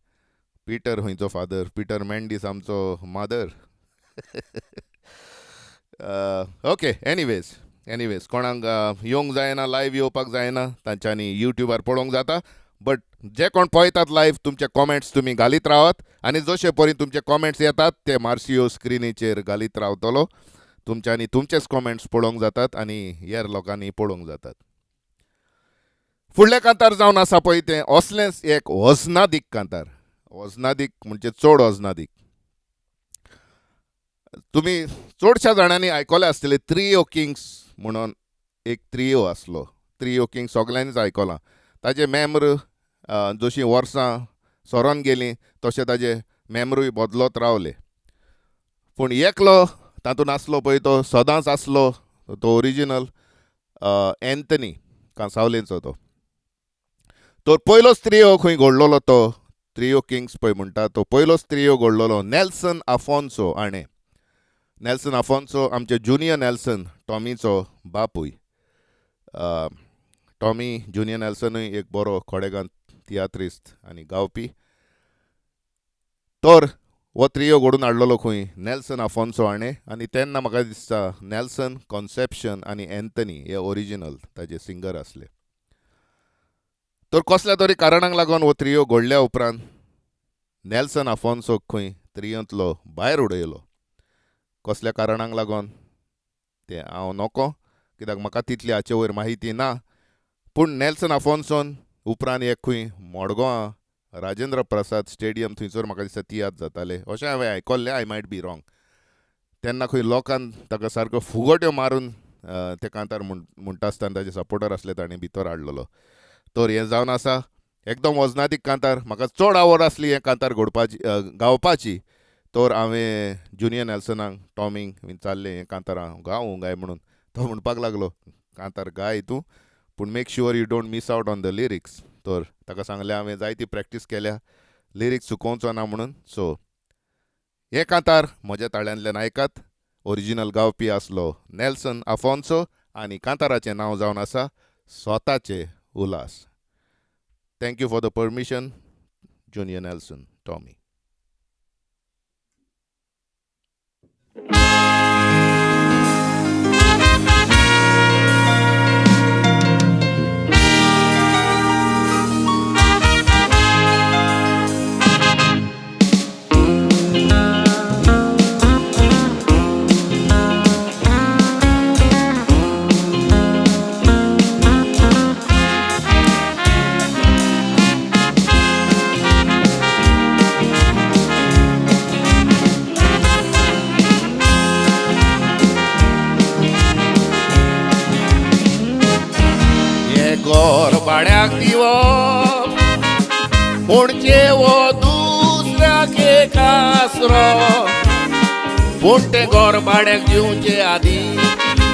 Peter hoincho father. Peter Mendes amcho mother. Okay, anyways. कोणाक येवंक जायना live येवपाक जायना तांच्यांनी युट्यूबार पळोवंक जाता but जे कोण पळयतात लायव्ह तुमचे कॉमेंट्स तुमी घालीत रावात आनी जशे परी तुमचे कॉमेंट्स येतात ते मार्सियो स्क्रिनीचेर घालीत रावतलो तुमच्यांनी तुमचेच कॉमेंट्स पळोवंक जातात आनी हेर लोकांनी पळोवंक जातात फुडलें कांतार जावन आसा पळय तें असलेंच एक वजनादीक कांतार वजनादीक म्हणजे चड वजनादीक तुमी चडश्या जाणांनी आयकलें आसतलें त्रियो किंग्स म्हणून एक त्रियो आसलो त्रियो किंग सगल्यांनीच आयकलां ताजे मेम्र जशीं वर्सां सरोन गेलीं तशें ताजे मेम्रूय बदलत रावले पूण एकलो तातूंत आसलो पळय तो सदांच आसलो तो ओरिजिनल एंथनी कांसावलेचो तो पयलोच त्रियो खंय घडलोलो तो त्रियो किंग्स पळय म्हणटा तो पयलोच त्रियो घडलोलो नेल्सन आफोन्सो हाणें नेल्सन आफोन्सो आमचे जुनियर नेल्सन टॉमीचो बापूय टॉमी जुनियर नेल्सनूय एक बरो खोडेगांव तियात्रिस्ट आनी गावपी तर हो त्रियो घडून हाडलेलो खंय नेल्सन आफोन्सो हाणें आनी तेन्ना म्हाका दिसता नेल्सन कॉन्सेप्शन आनी एंथनी हे ओरिजिनल ताजे सिंगर आसले तर कसल्या तरी कारणाक लागून हो त्रियो घडल्या उपरांत नेल्सन आफोन्सोक खंय त्रियोंतलो भायर उडयलो कसल्या कारणाक लागून तें हांव नोको कित्याक म्हाका तितली हाचे वयर म्हायती ना पूण नेल्सन आफोन्सोन उपरांत एक खंय मडगांवां राजेंद्र प्रसाद स्टेडियम थंयसर म्हाका दिसता तियात्र जाताले अशें हांवें आयकल्लें आय मायट बी रॉंग तेन्ना खंय लोकांन ताका सारको फुगोट्यो मारून ते कांतार म्हणटा आसतना ताजे सपोर्टर आसले ताणें भितर हाडलेलो तर हें जावन आसा एकदम वजनादीक कांतार म्हाका चड आवड आसली हें कांतार घडपाची गावपाची तर हांवें जुनियर नॅल्सनाक टॉमींक बीन चाललें कांतारां गावूं गाय म्हणून तो म्हणपाक लागलो कांतार गाय तूं पूण make sure you don't miss out on the lyrics. तर ताका सांगलें हांवें जायती प्रॅक्टीस केल्या लिरिक्स चुकोवचो ना म्हणून. सो हे कांतार म्हज्या ताळ्यांतल्यान आयकात. ओरिजिनल गावपी आसलो नेल्सन आफोन्सो आनी कांताराचें नांव जावन आसा स्वताचे Ulhas. Thank you for the permission junior Nelson Tommy. घर भाड्याक दिवप म्हणजे वो दुसऱ्याक एक आसरो. पूण ते घर भाड्याक दिवचे आदीं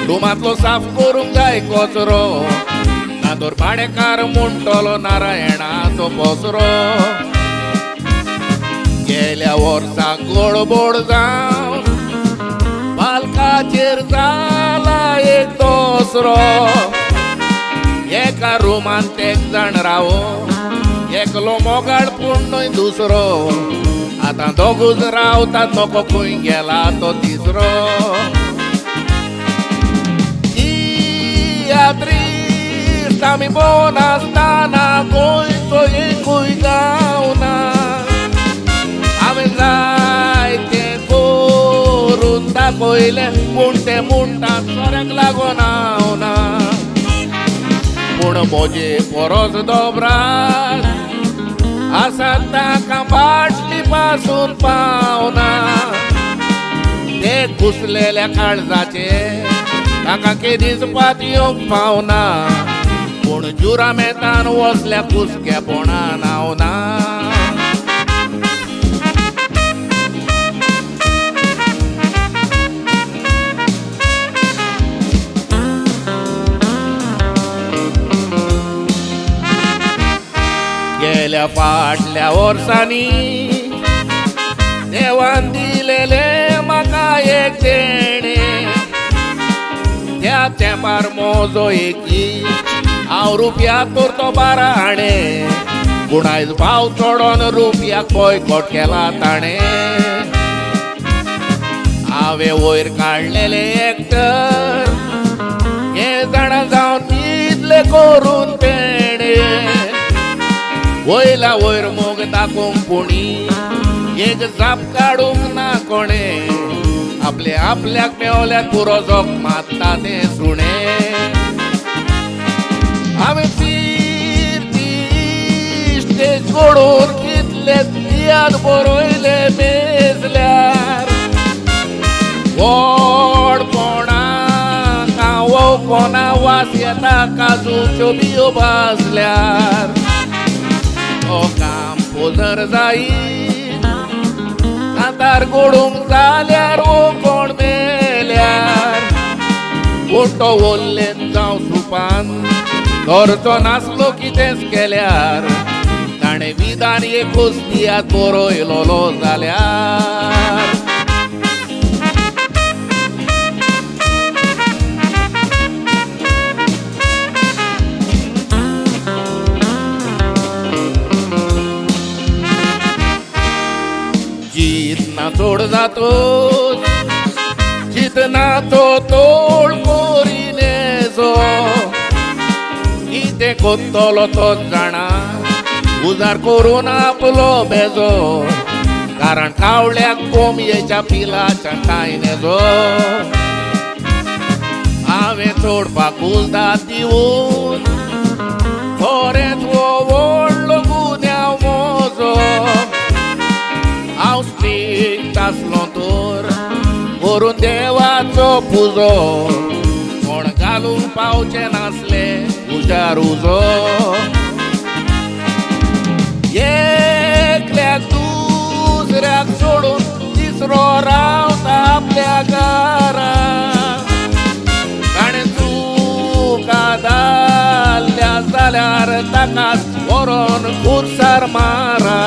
रुमांतलो साफ करूंक जाय कचरो. नादर भाडेकार म्हणटलो नारायणाचो पसरो. गेल्या वर्सा गडबड जावन बालकाचेर जाला एक दसरो. एका रुमांत एक जाण रावो एकलो मोगाळ पूण दुसरो. आतां दोगूच रावतात नको खंय गेला तो तिसरो. तियात्रीस्त आमी भोंवनासतना गोंयचो एकूय गावना. हांवें जायतें करून दाखयलें पूण तें म्हणटा सोऱ्याक लागून हांव ना. पूण म्हजे परस दोबराक आसा ताका बाटली पासून पावना. ते कुसलेल्या काळजाचे ताका केदीच पात येवंक पावना. पूण जुरामेतान वसल्या कुसकेपणान हांव ना. गेल्या फाटल्या वर्सांनी देवान दिलेले म्हाका एक देणे. त्या तेंपार म्हजो एकी हांव रुपयाक करतो 12 आणे. पूण आयज भाव चोडोन रुपयाक बॉयकॉट केला ताणें. हांवें वयर काडलेले एक्टर हे जाणा जावन इतले करून तेणे. वयला वयर मोग दाखोवंक कोणी एक जाप काडूंक ना कोणे. आपले आपल्याक मेवल्याक पुरो जोक मारता ते सुणे. हांवें फिरती स्टेज घडोवन कितले दियात बरयले मेजल्यार. व्हडपणां कावो कोणा वास येता काजूच्यो बियो भाजल्यार. ओ काम पोजर जायत कांतार घडोवंक जाल्यार ओ कोण मेल्यार. फोटो वल्लेन जावं सुपान धरचो नासलो कितेंच केल्यार. ताणें विधान एकूच दियात बरयलोलो जाल्यार. जितना चोड जातोच जितनाचो तोड करिनेचो. कितें कोत्तलो तोच जाणा उजार करून आपलो बेजो. कारण कावळ्याक कोंबयेच्या पिलाच्या कांयनेचो. हांवें चोडपाक उलदात दिवून खरेंच वो व्हडलो गुन्यांव म्हजो. हांव स्ट्रीक्ट आसलो तर करून देवाचो पुजो. कोण घालूंक पावचे नासले उजार उजो. एकल्याक दुसऱ्याक सोडून आपल्या घरा ताणें चुका जाल्ल्या जाल्यार ताकाच व्हरोन खुर्सार मारा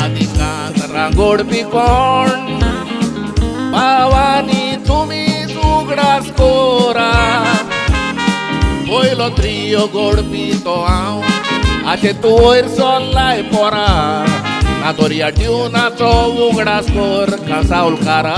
आदिकांत रांगोडपी कोण भावानी तुमीच उगडास कोरा पयलो त्रियो गोडपी तो हांव आचे तूं वयर चल्लाय पोरा ना दोरया ट्युनाचो उगडास कोर कांसावलकारा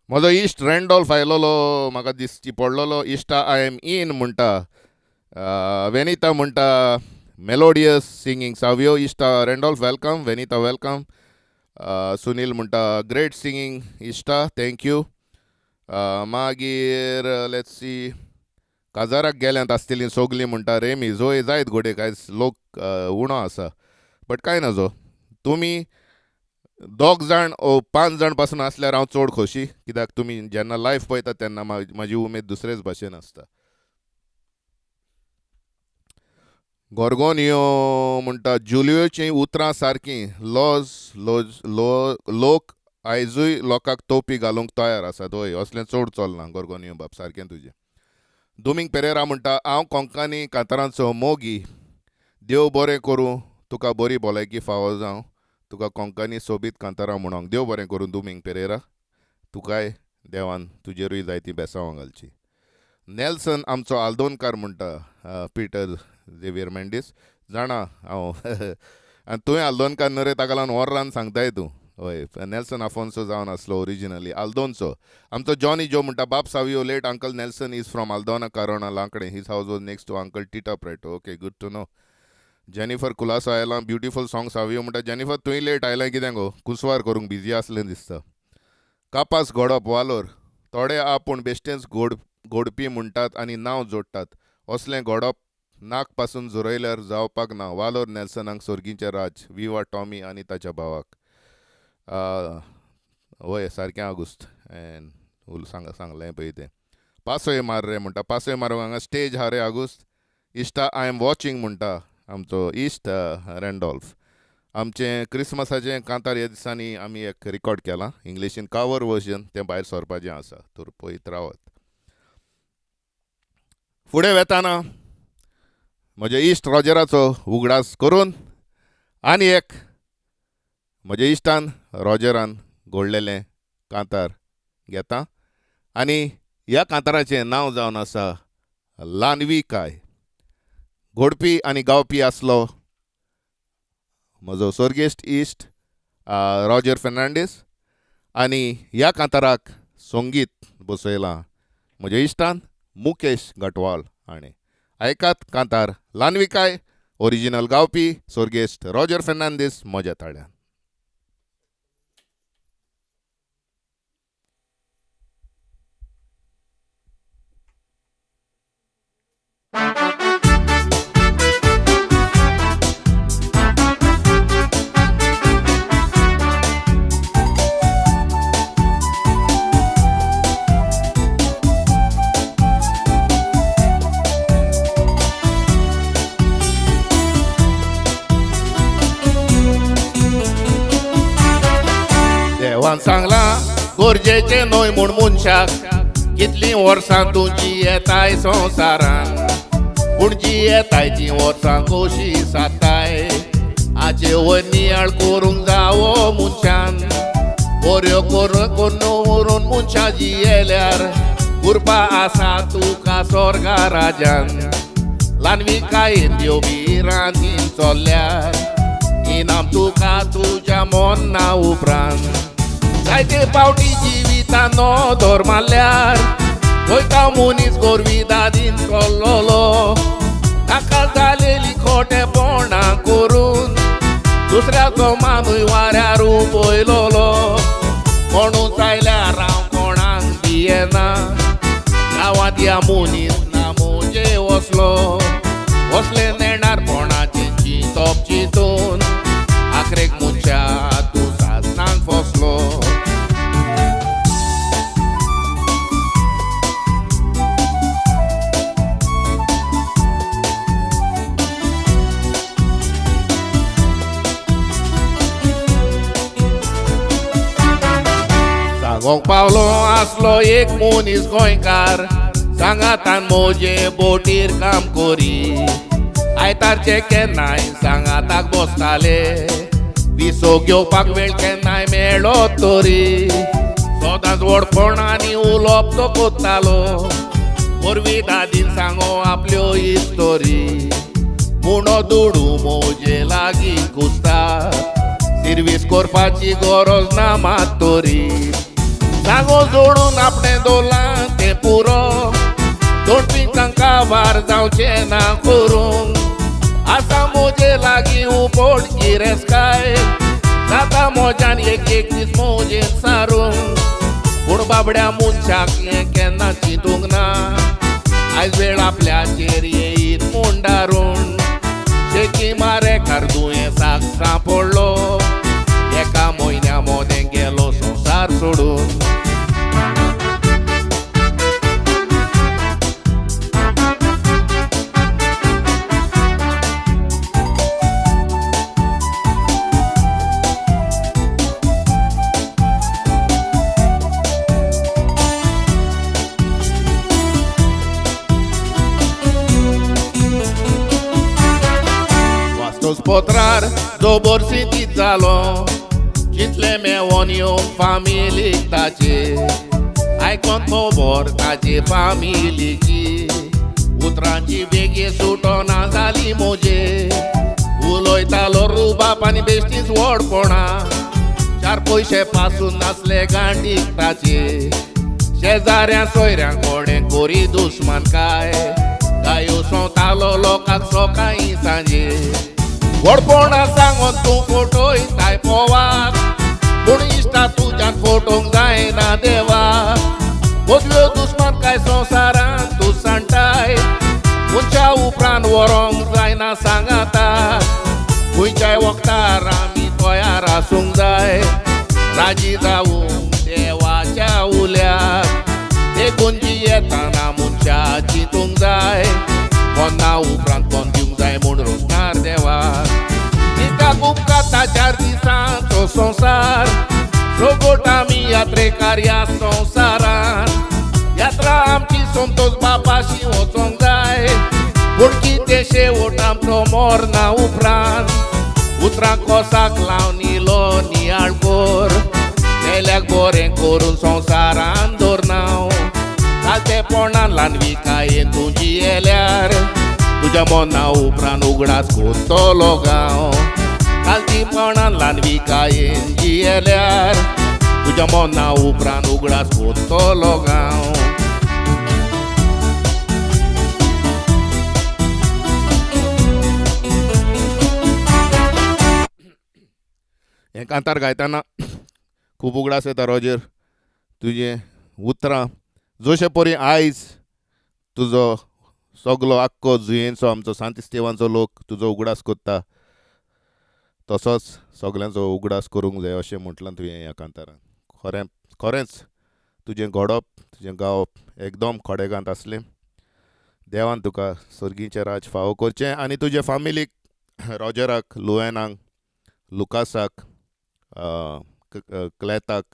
म्हजो इश्ट रँडॉल्फ आयलोलो म्हाका दिश्टी पडलोलो इश्टा आय एम इन म्हणटा वेनिता म्हणटा मेलोडियस सिंगींग सावियो इश्टा रँडॉल्फ वेलकम वेनिता वेलकम सुनील म्हणटा ग्रेट सिंगींग इश्टा थँक्यू मागीर लेट्स सी काजाराक गेल्यांत आसतलीं सोगलीं म्हणटा रेमी जोय जायत घोडे कांयच लोक उणो आसा बट कांय ना जो तुमी 2 जाण ओ 5 जाण पासून आसल्यार हांव चड खोशी कित्याक तुमी जेन्ना लायव्ह पळयता तेन्ना म्हाजी उमेद दुसरेच भाशेन आसता गोरगोनियो म्हणटा जुलियोचीं उतरां सारकीं लोक आयजूय लोकांक तोपी घालूंक तयार आसात होय असलें चड चलना गोरगोनियो बाब सारकें तुजें दोमिंग पेरेरा म्हणटा हांव कोंकानी कांतारांचो मोगी देव बरें करूं तुका बरी भलायकी फावो जावं तुका कोंकणी सोबीत कांतारां म्हणोंक देव बरें करून दोमिंग पेरेरा तुकाय देवान तुजेरूय जायतीं बेसांवां घालची नेल्सन आमचो आल्दोनकार म्हणटा पिटर झेवियर मेंडीस जाणा हांव आनी तुवें आल्दोनकार न्हू रे ताका लागून वर्रान सांगताय तूं हय नेल्सन आफोन्सो जावन आसलो ओरिजिनली आल्दोनचो आमचो जॉनी जो म्हणटा बाप Savio late uncle Nelson is from Aldona Carona लांकडे his house was next to uncle Tita Preto okay good to know Jennifer Colaco आयलां ब्युटिफूल सॉंग सावियो म्हणटा जेनिफर तुवें लेट आयलां कितें गो कुसवार करूंक बिजी आसलें दिसता कापास घोडप वालोर थोडे आपूण बेश्टेच घोडपी म्हणटात आनी नांव जोडटात असलें घोडप नाक पासून जुरयल्यार जावपाक ना वालोर नेल्सनाक सोर्गींचें राज विवा टॉमी आनी ताच्या भावाक वय सारकें आगुस्त सांगलें पळय तें पासोय मार रे म्हणटा पासोय मारूंक हांगा स्टेज हा रे आगुस्त इश्टा आय एम वॉचिंग म्हणटा आमचो इश्ट रँडॉल्फ आमचें क्रिसमसाचें कांतार ह्या दिसांनी आमी एक रिकॉर्ड केलां इंग्लिशीन कावर वर्जन तें भायर सरपाचें आसा तर पळयत रावत फुडें वेताना म्हज्या इश्ट रॉजराचो उगडास करून आनी एक म्हज्या इश्टान रॉजरान घोडलेलें कांतार घेता आनी ह्या कांताराचें नांव जावन आसा लानवी काय घोडपी आनी गावपी आसलो म्हजो सोर्गेश्ट इश्ट रॉजर फेर्नांडीस आनी ह्या कांताराक संगीत बसयलां म्हज्या इश्टान मुकेश गटवाल हाणें आयकात कांतार लानविकाय ओरिजिनल गावपी सोर्गेश्ट रॉजर फेर्नांडीस म्हज्या ताळ्यान देवान सांगला गोरजेचे न्हय म्हूण मनशाक कितलीं वर्सां तुजी येताय संवसारान पूण जी येताय तीं वर्सां कशी साताय हाचे वयर नियाळ करूंक जावो मनशान बऱ्यो करून व्हरून मनशां जी येल्यार उरपा आसा तुका स्वर्गा राजान लानवी कायेन देव बी रांदीन चल्ल्यार इनाम तुका तुज्या मोन्ना उपरांत जायते पावटी जिवितान दोर मारल्यार वयता मनीस गोरविदादीन चल्लोलो ताका जालेली खोटेपणां करून दुसऱ्याचो मानूय वाऱ्यार पयलोलो म्हणून जाल्यार हांव कोणाक दियेना गांवांत ह्या मनीस ना म्हणजे वसले नेणारपणाचें चिंतप चिंतून आखरेक मनशा तूं साधनांक फसलो पावलो आसलो एक मनीस गोंयकार सांगातान मोजे बोटीर काम कोरी आयतारचे केन्नाय सांगाताक बसताले विसो घेवपाक वेळ केन्नाय मेळ्ळो तरी सदांच वडपणांनी उलोवप तो कोत्तालो पोरवी दादीन सांगो आपल्यो हिस्टोरी मुणो दुडू मोजे लागीं कुसता सर्वीस करपाची गरज ना मात तरी सांगो जोडून आपणे दोलां ते पुरो दोन पिंचांक काबार जावचे ना करूंक आसा मोजे लागीं उपोड गिरेस्काय जाता मोज्यान एक एक दीस मोजे सारूंक पूण बाबड्या मनशाक हें केन्ना चिंतूंक ना आयज वेळ आपल्याचेर येयत म्हूण दारूण शेकी मारेकार दुयेंसाक सांपडलो एका म्हयन्या मोदें गेलो संवसार सोडून potrar zobor sitit zalo चितले मेवोन येवंक फामिलीक ताचे आयकोन खबर ताचे फामिलीची उतरांची बेगी सुटोना जाली मोजे उलोयतालो रुबाब आनी बेश्टीच व्हडपणा चार पयशे पासून नासले गांठीक ताचे शेजाऱ्या सोयऱ्यांक कोडे कोरी दुस्मान काय सोंतालो लोकांक सोकाळी सांजे व्हडपणा सांगोन तूं फोटो येताय पोवाक पूण इश्टा तुज्यान फोटोंक जायना देवा बोदल्यो दुस्मान काय संवसारान तूं सांगताय मनशा उपरांत व्हरोंक जायना सांगाता खंयच्याय वखदार आमी तयार आसूंक जाय राजी जावूंक देवाच्या उल्याक देखून जी येताना मनशा चिंतूंक जाय कोन्ना उपरांत कोण दिवंक जाय म्हूण रोखणार देवाक दिकाक उपकार ताच्या दिसांचो संवसार सोगोट आमी यात्रेकार ह्या संवसारान यात्रा आमची संतोष बापाशी वचोंक जाय पूण कितें शेवट आमचो मोरना उपरांत उतरांक कोसाक लावन इलो नियाळ कोर तेल्याक बरें करून संवसारान दवरनाव कालतेपणान ल्हानविकायेन तुजी येल्यार तुज्या मोना उपरांत उगडास कोत्तलो गांव कालतीपणान ल्हानविकायेन जी येल्यार तुज्या मोना उपरांत उगडास कोत्तलो गांव हें कांतार गायतना खूब उगडास येता रॉजर तुजें उतरां जशे परी आयज तुजो सगलो आख्खो जुयेंचो आमचो सांत इस्तेवानचो लोक तुजो उगडास कोत्ता तसोच सगल्यांचो उगडास करूंक जाय अशें म्हटलां तुवें ह्या कांतारान खरेंच तुजें घडप तुजें गावप एकदम खोडेगांत आसलें देवान तुका सर्गीचें राज फावो करचें आनी तुजे फामिलीक रॉजराक लुएनाक लुकासाक क्लेताक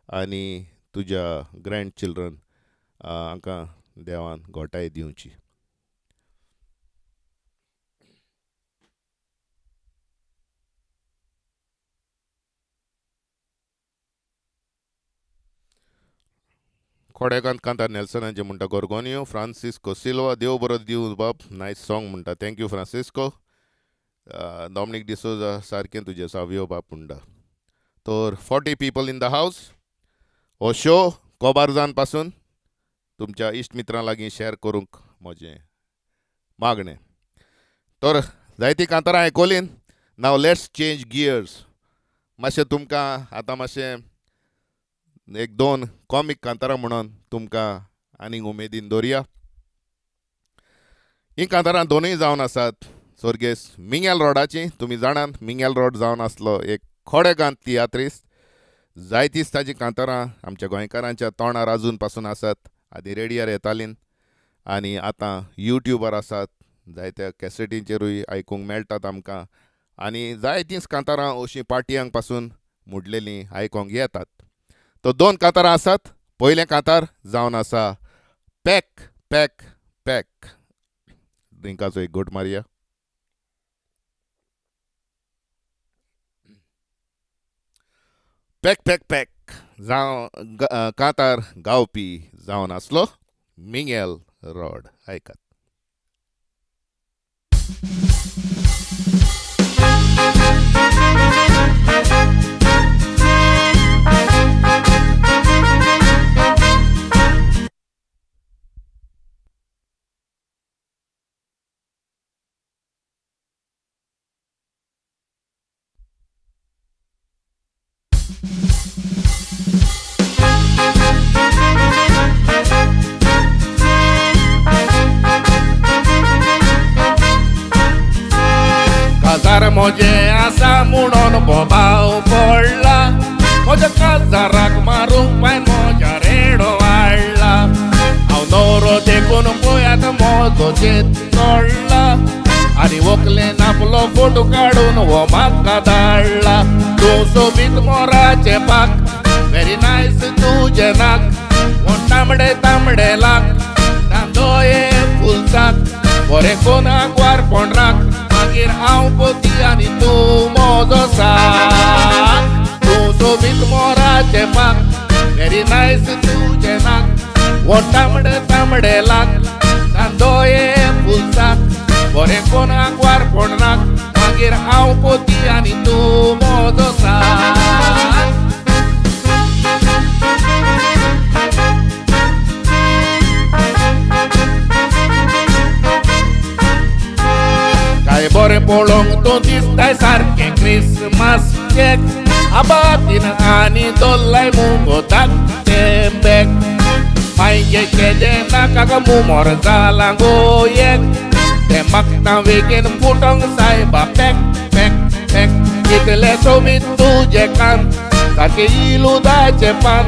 आनी तुज्या ग्रँड चिल्ड्रन हांकां देवान घोटाय दिवची खोडेकांत कांतार नेल्सनाचें म्हणटा गोरगोनियो फ्रांसिस्को सिल्वा देव बरो दिवं बाब नायस सॉंग म्हणटा थँक्यू फ्रांसिस्को डॉमिनिक डिसोजा सारकें तुजें सावियो बाब म्हणटा तर 40 people इन द हावस हो शो कोबारजान पासून तुमच्या इश्ट मित्रां लागीं शेअर करूंक म्हजें मागणें तर जायतीं कांतारां आयकोलीन नाव लेट्स चेंज गियर्स मातशें तुमकां आतां मातशें एक दोन कॉमीक कांतारां म्हणून तुमकां आनीक उमेदीन दवरया हीं कांतारां दोनूय जावन आसात सर्गेस मिंगेल रोडाची तुमी जाणात मिंगेल रोड जावन आसलो एक खोडेगांत तियात्रीस्त जायतींच ताची कांतारां आमच्या गोंयकारांच्या तोंडार आजून पासून आसात आदी रेडियार येतालीं आनी आतां युट्यूबार आसात जायत्या कॅसेटींचेरूय आयकूंक मेळटात आमकां आनी जायतींच कांतारां अशीं पाटयांक पासून मुडलेलीं आयकोंक येतात तो 2 कांतारां आसात. पयलें कांतार जावन आसा पॅक पॅक पॅक. ड्रिंकाचो एक घोट मारया. पॅक पॅक पॅक जावन कांतार गावपी जावन आसलो मिंगेल रॉड. आयकात. काजार म्हजे आसा म्हणून बोबाव पडला. म्हज्या काजाराक मारूंक पाय म्हज्या रेडो वाडला. हांव नवरो देखून पळयात म्हजो जेत चोडला. आनी व्हंकलेन आपलो फोटो काडून हो म्हाका धाडला. तूं सोबीत मोराचे पाक व्हेरी नायस तुजें नाक. वो तांबडे तांबडे लाक दोये फुलसाक. बरें कोणाक वारपण राख मागीर हांव पोती आनी तूं म्हजो साक. तूं सोबीत मोराचे पाक व्हेरी नायस तुजें नाक. वो तांबडे तांबडे लाक दोये फुलसाक. बरें कोणाक वारपण राख मागीर हांव पोती आनी तूं म्हजो साक. काय बरें पळोवंक तूं दिसताय सारकें क्रिसमस केक. आबातीन आनी दोल्लाय मुगो धाकटें बॅग. मायगे केदें नाका ग मुमोर जाला गो एक. तें मागता वेगेन फुटोंक सायबा पॅक पॅक पॅक. कितलें सोबीत तुजें कान सारकें इलुदाचें पान.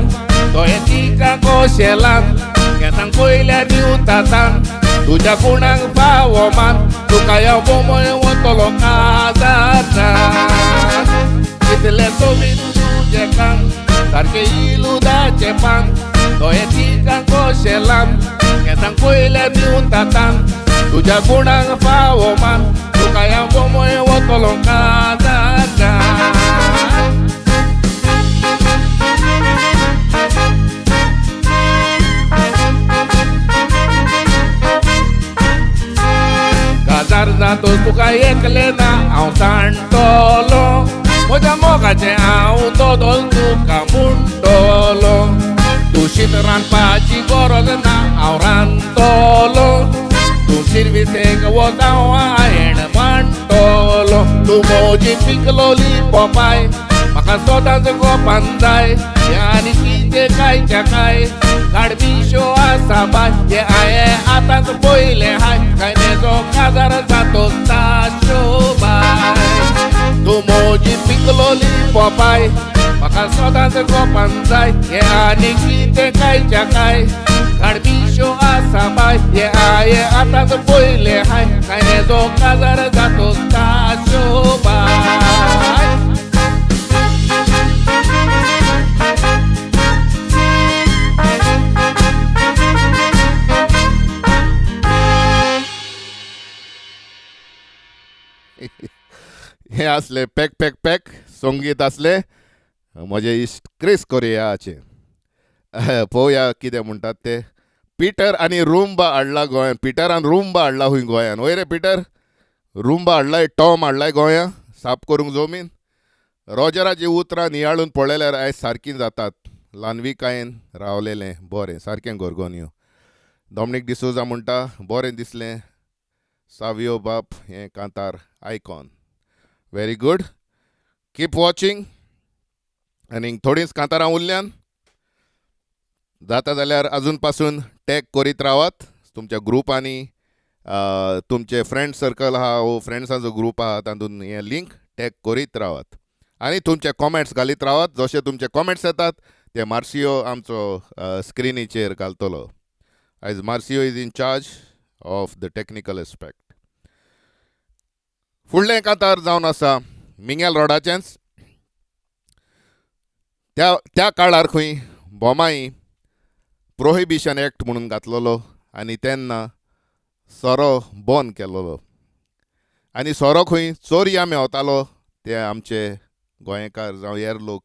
दोये तिका कोशेलान केन्ना पयल्यार दिवतातान. तुज्या गुणांक फावो मान तुका ह्या बोमोय वतलो काजारान. कितलें सोबीत तुजें कान सारकें इलुदाचें पान. दोये तिका कोशेलान केन्ना पयल्यार दिवतातान. तुज्या गुणांक फावो मान तुका ह्या बोमोय वतलो काजारान. काजार जातो तुका एकले ना हांव जाणटलो. म्हज्या मोगाचें हांव दोदोल तुका म्हणटलो. तूं शीत रांदपाची गरज ना हांव रांदतलो. तूं सिर्विसेक वता हांवें म्हणटलो. तूं म्हजी पिकलोली पोपाय म्हाका सदांच गोपान जाय. हें आनी कितें कांयच्या कांय काडपिशो आसा बाय. हें हांवें आतांच पयलें हाय काय तेजो काजार जातो ताशो बाय. तूं म्हजी पिकलोली पोपाय म्हाका सदांच गोपान जाय. हें आनी कितें कांयच्या कांय काडपिशो आसा बाय. हें हांवें आतांच पयलें हाय काय तेजो काजार जातो ताशो बाय. हे असले पॅक पॅक पॅक संगीत असले म्हजे इश्ट क्रिस कोरियाचे. पळोवया कितें म्हणटात ते. पिटर आनी रुंबा हाडला गोंयान. पिटरान रुंबा हाडला खूंय गोंयान. वय रे पिटर. रुंबा हाडलाय टॉम हाडलाय गोंयां साफ करूंक जमीन. रॉजराची उतरां नियाळून पळयल्यार आयज सारकीं जातात. लानविकायेन रावलेलें बरें सारकें गोरगोन्यो. डॉमिनीक डिसोजा म्हणटा बरें दिसलें. सावियो बाप हें कांतार icon. Very good. Keep watching. आनी थोडींच कांतारां उरल्यान. जाता जाल्यार अजून पासून टॅग करीत रावात तुमच्या ग्रुपांनी. तुमचे फ्रेंड सर्कल आहा वो फ्रेंड्सांचो ग्रूप आहा तातूंत हें लिंक टॅग करीत रावात. आनी तुमचे कॉमेंट्स घालीत रावात. जशे तुमचे कॉमेंट्स येतात ते मार्सियो आमचो स्क्रिनीचेर घालतलो. आयज Marcio is in charge of the technical aspect. फुडलें कांतार जावन आसा मिंगेल रॉडाचेंच. त्या काळार खंय बोमाई प्रोहिबिशन एक्ट म्हणून घातलेलो आनी तेन्ना सोरो बंद केल्लो आनी सोरो खंय चोरया मेवतालो ते आमचे गोंयकार जावं हेर लोक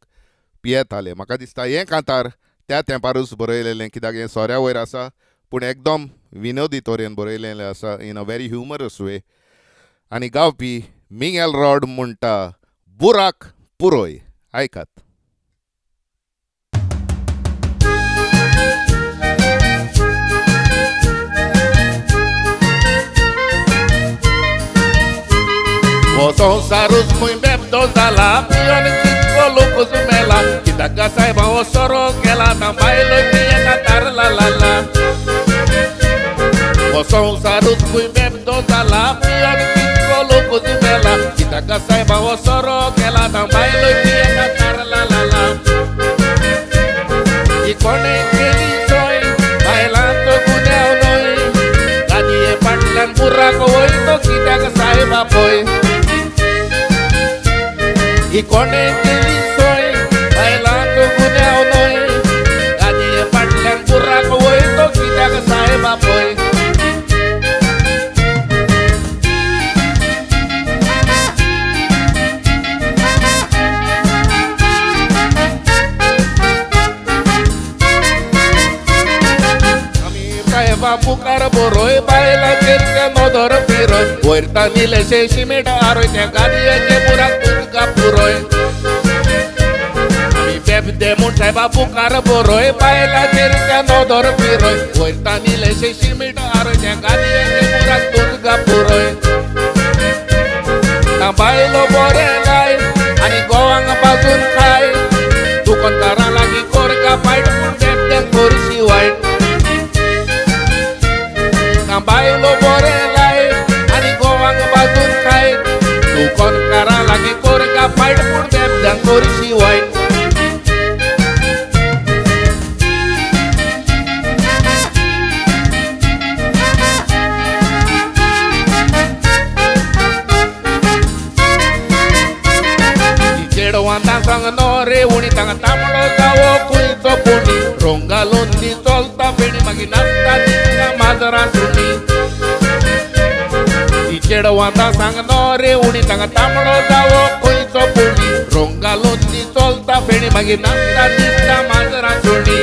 पियेताले. म्हाका दिसता हें कांतार त्या तेंपारूच बरयलेलें, कित्याक हें सोऱ्या वयर आसा पूण एकदम विनोदी तरेन बरयलेलें आसा इन अ व्हेरी ह्युमरस वे. आनी गावपी मिंगेल रॉड म्हणटा बुराक पुरोय. आयकात. O संसारूच खंय बेबदो जाला, पियोन कितको लोकूच मेला, कित्याक गा सायबा हो सोरो केला, ता बायलो पियेता तारला लाला. O संसारूच खंय बेबदो जाला, पियोन कितको लोकूच मेला, कित्याक गा सायबा हो सोरो केला, ता बायलो पियेता तारला लाला. ही कोणे केली सोय, बायलांचो गुन्यांव न्हय, गादये फाटल्यान बुराक वयतो कित्याक सायबा पळय. ही कोणे केली सोय, बायलांचो गुन्यांव न्हय, गादये फाटल्यान बुराक वयतो कित्याक सायबा पळय. आमी सायबा मुखार बरोय, बायलांचेर ते नदर फिरय, वयर तांदिल्लेशे शिमेट आरोय, त्या गादयेचे बुराक तुमकां पुरोय. आमी बेबदे म्हूण सायबा मुखार बरोय, बायलांचेर ते नदर फिरय, वयर तांदिल्लेशे शिमेट आरोय, त्या गादयेचे बुराक तुमकां पुरोय. ना बायलो बरें लाय आनी गोवांक बाजून खाय, दुकानकारां लागीं कोरगा फायट पूण बेबद्यांक बरशी वायट. ना बायलो बरें लाय आनी गोवांक बाजून खाय, दुकानकारां लागीं कोरगा फायट पूण बेबद्यांक बरशी वायट. चेडवांता सांग नो रे उणी, तांकां तांबडो जावो खंयचो कोणी, रोंग घालून ती चलता फेणी, मागीर नाचता तिका माजरां सुणी. ती चेडवांता सांग नो रे उणी, तांकां तांबडो जावो खंयचो कोणी, रोंग घालून ती चलता फेणी, मागीर नाचता तिका माजरां सुणी.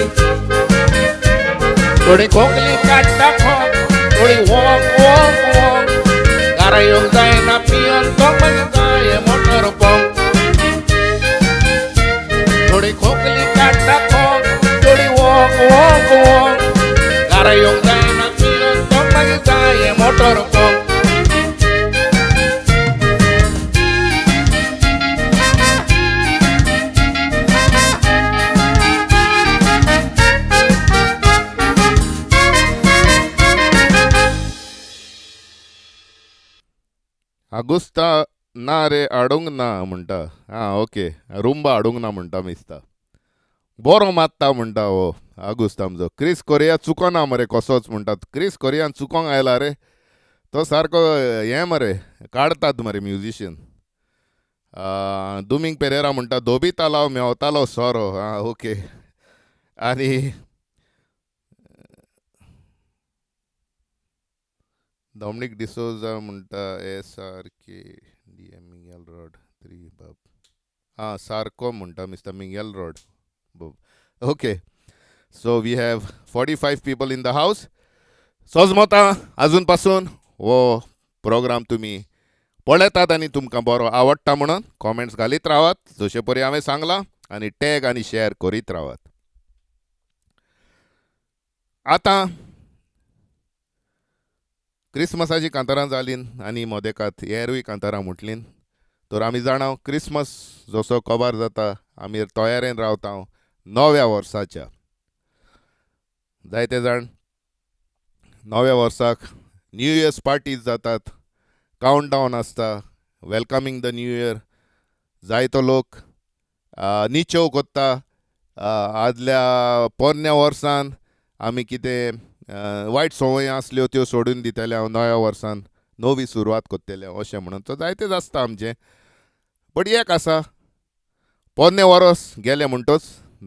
थोडी खोकली काडटा खोंक, थोडी वोंक वोंक वोंक, घरा येवंक जायना पियोन तो मागीर जाय मोटर पोंक. थोडी खोकली काडटा खोंक, थोडी वोंक वोंक वोंक, घरा येवंक जायना पियोन तो मागीर जाय मोटर पोंक. आगुस्ता ना रे आडूंक ना म्हणटा. ओके, रुंबा हाडूंक ना म्हणटा मिस्ता. बरो मात्ता म्हणटा हो आगुस्त आमचो. क्रिस कोरिया चुकोना मरे कसोच म्हणटात. क्रिस कोरियान चुकोंक आयला रे, तो सारको हें मरे काडटात मरे म्युजिशियन. दुमिंग पेरेरा म्हणटा धोबीतालो मेवतालो सोरो. ओके. आनी डॉमिनिक डिसोजा म्हणटा SRK मिंगेल रोड 3 बाब. सारको म्हणटा mister Mingel Rod. Okay, so we have 45 people in the house. सोजमोता अजून पासून हो प्रोग्राम तुमी पळयतात आनी तुमकां बरो आवडटा म्हणून कॉमेंट्स घालीत रावात, जशे परी हांवें सांगलां, आनी टॅग आनी शेअर करीत रावात. आतां क्रिस्मसाची कांतारां जालीं आनी मोदेकात हेरूय कांतारां म्हटलीं, तर आमी जाणाव क्रिस्मस जसो कवर जाता आमी तयारेन रावता नव्या वर्साच्या. जायते जाण नव्या वर्साक न्यू इयर्स पार्टीज जातात, कावंट डावन आसता, वेलकमिंग द न्यू इयर. जायतो लोक निचोव कोत्ता आदल्या पोरन्या वर्सान आमी कितें वायट संवय आसल्यो त्यो सोडून दितले, हांव नव्या वर्सान नवी सुरवात कोत्तले अशें म्हणून. तो जायतेच आसता आमचें. बट एक आसा, पोन्ने वरोस गेले म्हणटोच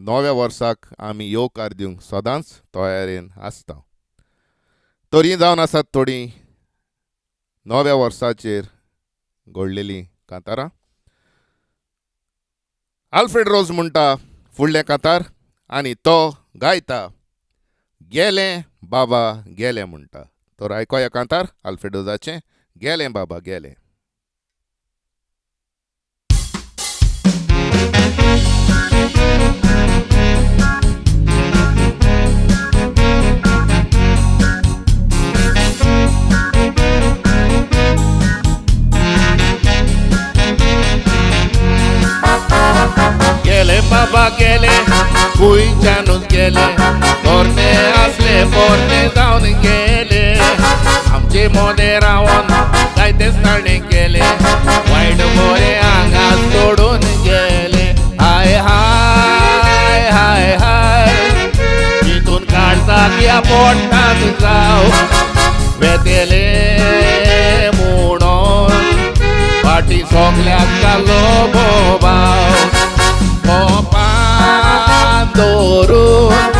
नव्या वर्साक आमी येवकार दिवंक सदांच तयारेन आसता. तरी जावन आसात थोडीं नव्या वर्साचेर घडलेलीं कांतारां. आल्फ्रेड रोज म्हणटा फुडलें कांतार आनी तो गायता गेलें बाबा गेलें म्हणटा. तर आयकोया कांतार आल्फ्रेड रोजाचें गेलें बाबा गेलें. गेले बाबा गेले खुंयच्यानूच गेले पोरणे असले पोरणे जावन गेले आमचे मोदे रावोन जायते स्ताणे केले वायट बरे हांगा सोडून गेले. हाय हाय हाय हाय तितून काळजाक या पोटांत जाव वेतेले म्हणून फाटी सोगल्याक जालो बोबाव कोपान दवरून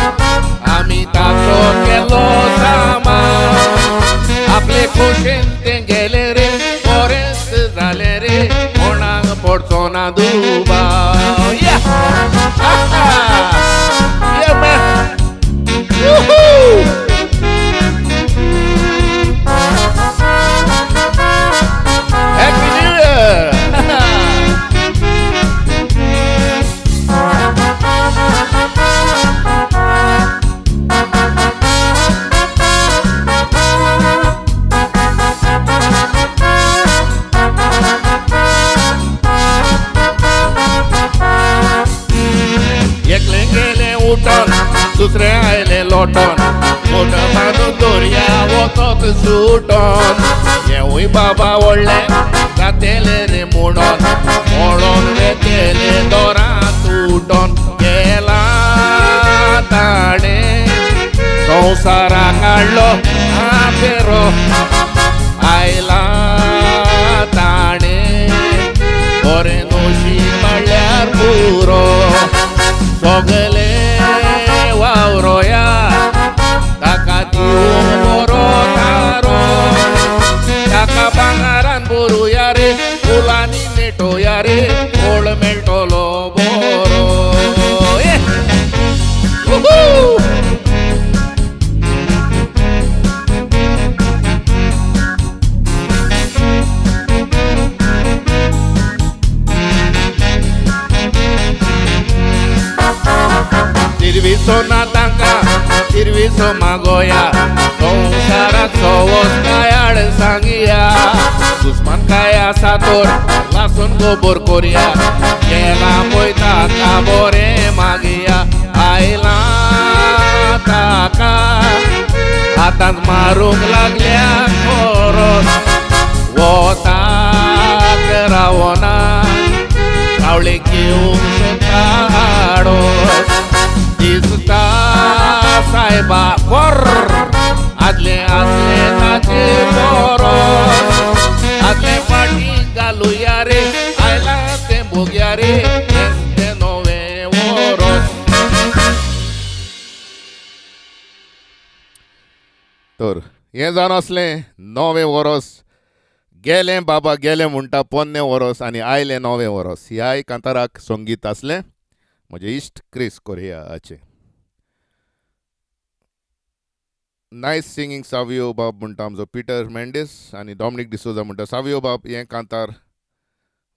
आमी ताचो केलो सामान आपले खोशेन ते गेले रे बरेंच जाले रे कोणाक पडचो ना दुबाव. Happy New Year! एकले गेले उठोन दुसरे आयले लोटोन मोठ बांदून दोरया वचत सुटोन येवूय बाबा व्हडले जातेले रे म्हणोन मोडोन वेतेले दोरां तुटोन गेला ताणे संवसाराक हाडलो आपेरो आयला ताणे बरें नशीब म्हणल्यार पुरो सोगले वावरोया ताका दिवूं बरो तारो ताका भांगारान बरोया रे फुलांनी मेटोया रे कोळ मेळटलो बरो. तिरविसो ना तांका तिरविसो मागोया संवसाराक सवस कायाड सांगिया दुस्मान काय आसा तर लासून गोबोर कोरया गेला पळय ताका बरें मागया आयला ताका आतांच मारूंक लागल्या खरोच वताक रावना कावळे घेवंक सोदता हाडोस दिसता सायबा कोर आदले आसले ताचे बरो आदले फाटी घालुया रे आयला ते भोग्या रे ते नवे वरोस. तर हें जावन असलें नवें वरोस गेलें बाबा गेलें म्हणटा पोन्ने वरोस आनी आयलें नवें वरोस. ह्याय कांताराक संगीत आसलें म्हजे इश्ट क्रिस कोरियाचे. नायस सिंगींग सावियो बाब म्हणटा आमचो पिटर मेंडीस आनी डॉमिनीक डिसोजा म्हणटा सावियो बाब हें कांतार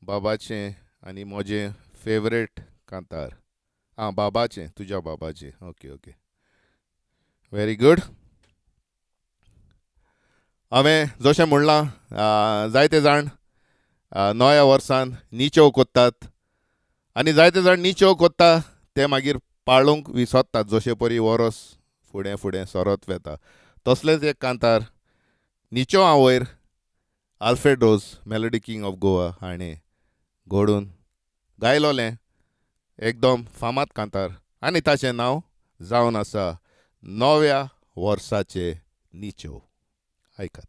बाबाचें आनी म्हजें फेवरेट कांतार. बाबाचें तुज्या बाबाचें. Okay okay very good. हांवें जशें म्हणलां जायते जाण नव्या वर्सान निचेव कोत्तात आनी जायते जाण निचेव कोत्ता ते मागीर पाळूंक विसरतात जशे परी वरोस फुडें फुडें सरत वेता. तसलेंच एक कांतार निचेवा वयर Alfred Rose melody king of Goa हाणें घडोवन गायलोलें एकदम फामाद कांतार आनी ताचें नांव जावन आसा नव्या वर्साचे निचेव. आयकात.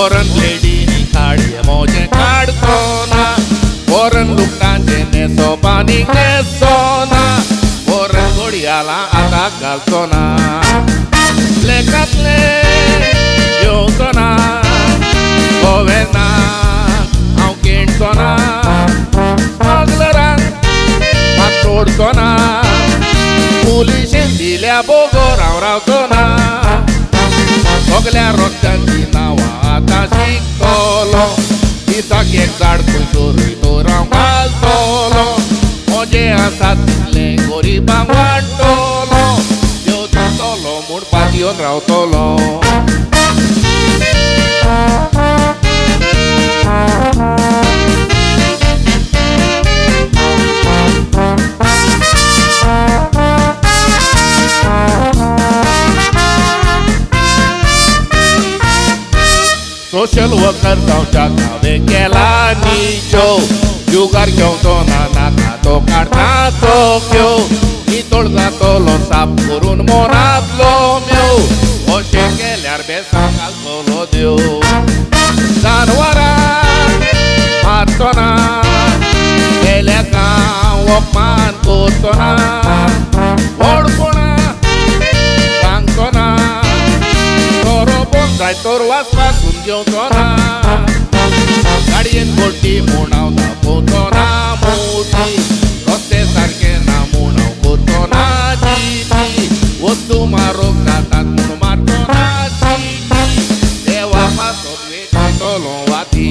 फॉरन लेडीनी खाडी मोजे काढतो ना फॉरन लुकांचे नेसो पाणी नेसो ना फॉरन घोडियाला आता घालतो ना लेकातले येवचो ना गोवेना हांव केणचो ना स्मगलरांक हात सोडचो ना पुलिशेन दिल्या बोगोर हांव रावचो ना सगल्या रस्त्यांची नांवां आतां शिकतलो दिसाक एक झाड खंयसरूय तर हांव घालतलो म्हजे आसात तितले गरिबांक वाडटलो देव दितलो म्हूण पातयेवन रावतलो सोशल वर्कर जावच्या हांवें केला नीचो जुगार घेवचो ना नाका तो काडटा चोक्यो नितळ जातलो साप करून मोरांतलो मेव अशें केल्यार बेसांक घालतलो देव जानवरां मारचो ना गेल्या गांव अपमान करचो ना व्हडपणां सांगचो ना जाय तर वाचपासून घेवचो ना गाडयेन मोठी म्हूण हांव दाखोवचो ना मोठी रस्ते सारके ना म्हूण हांव करचो ना चिटी वस्तू मारूंक जातात म्हूण मारचो ना चिटी देवा पासत वेचतलो वाती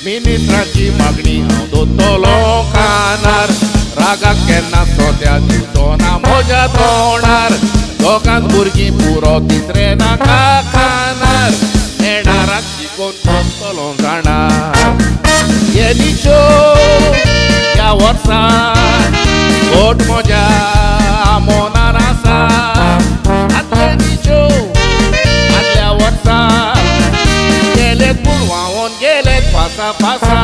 मिनिस्टराची मागणी हांव दोतलो कानार रागाक केन्ना सोद्या दिवचो ना म्हज्या तोंडार दोगांच भुरगीं पुरो तिसरे नाका खानार येणाराक शिकोवन दोतलो जाणार येदीच्यो ह्या वर्सा घोट म्हज्या आमोनार आसा आदलेनीच्यो आदल्या वर्सा गेलेत पूण व्हांवोन गेलेत पासा पासा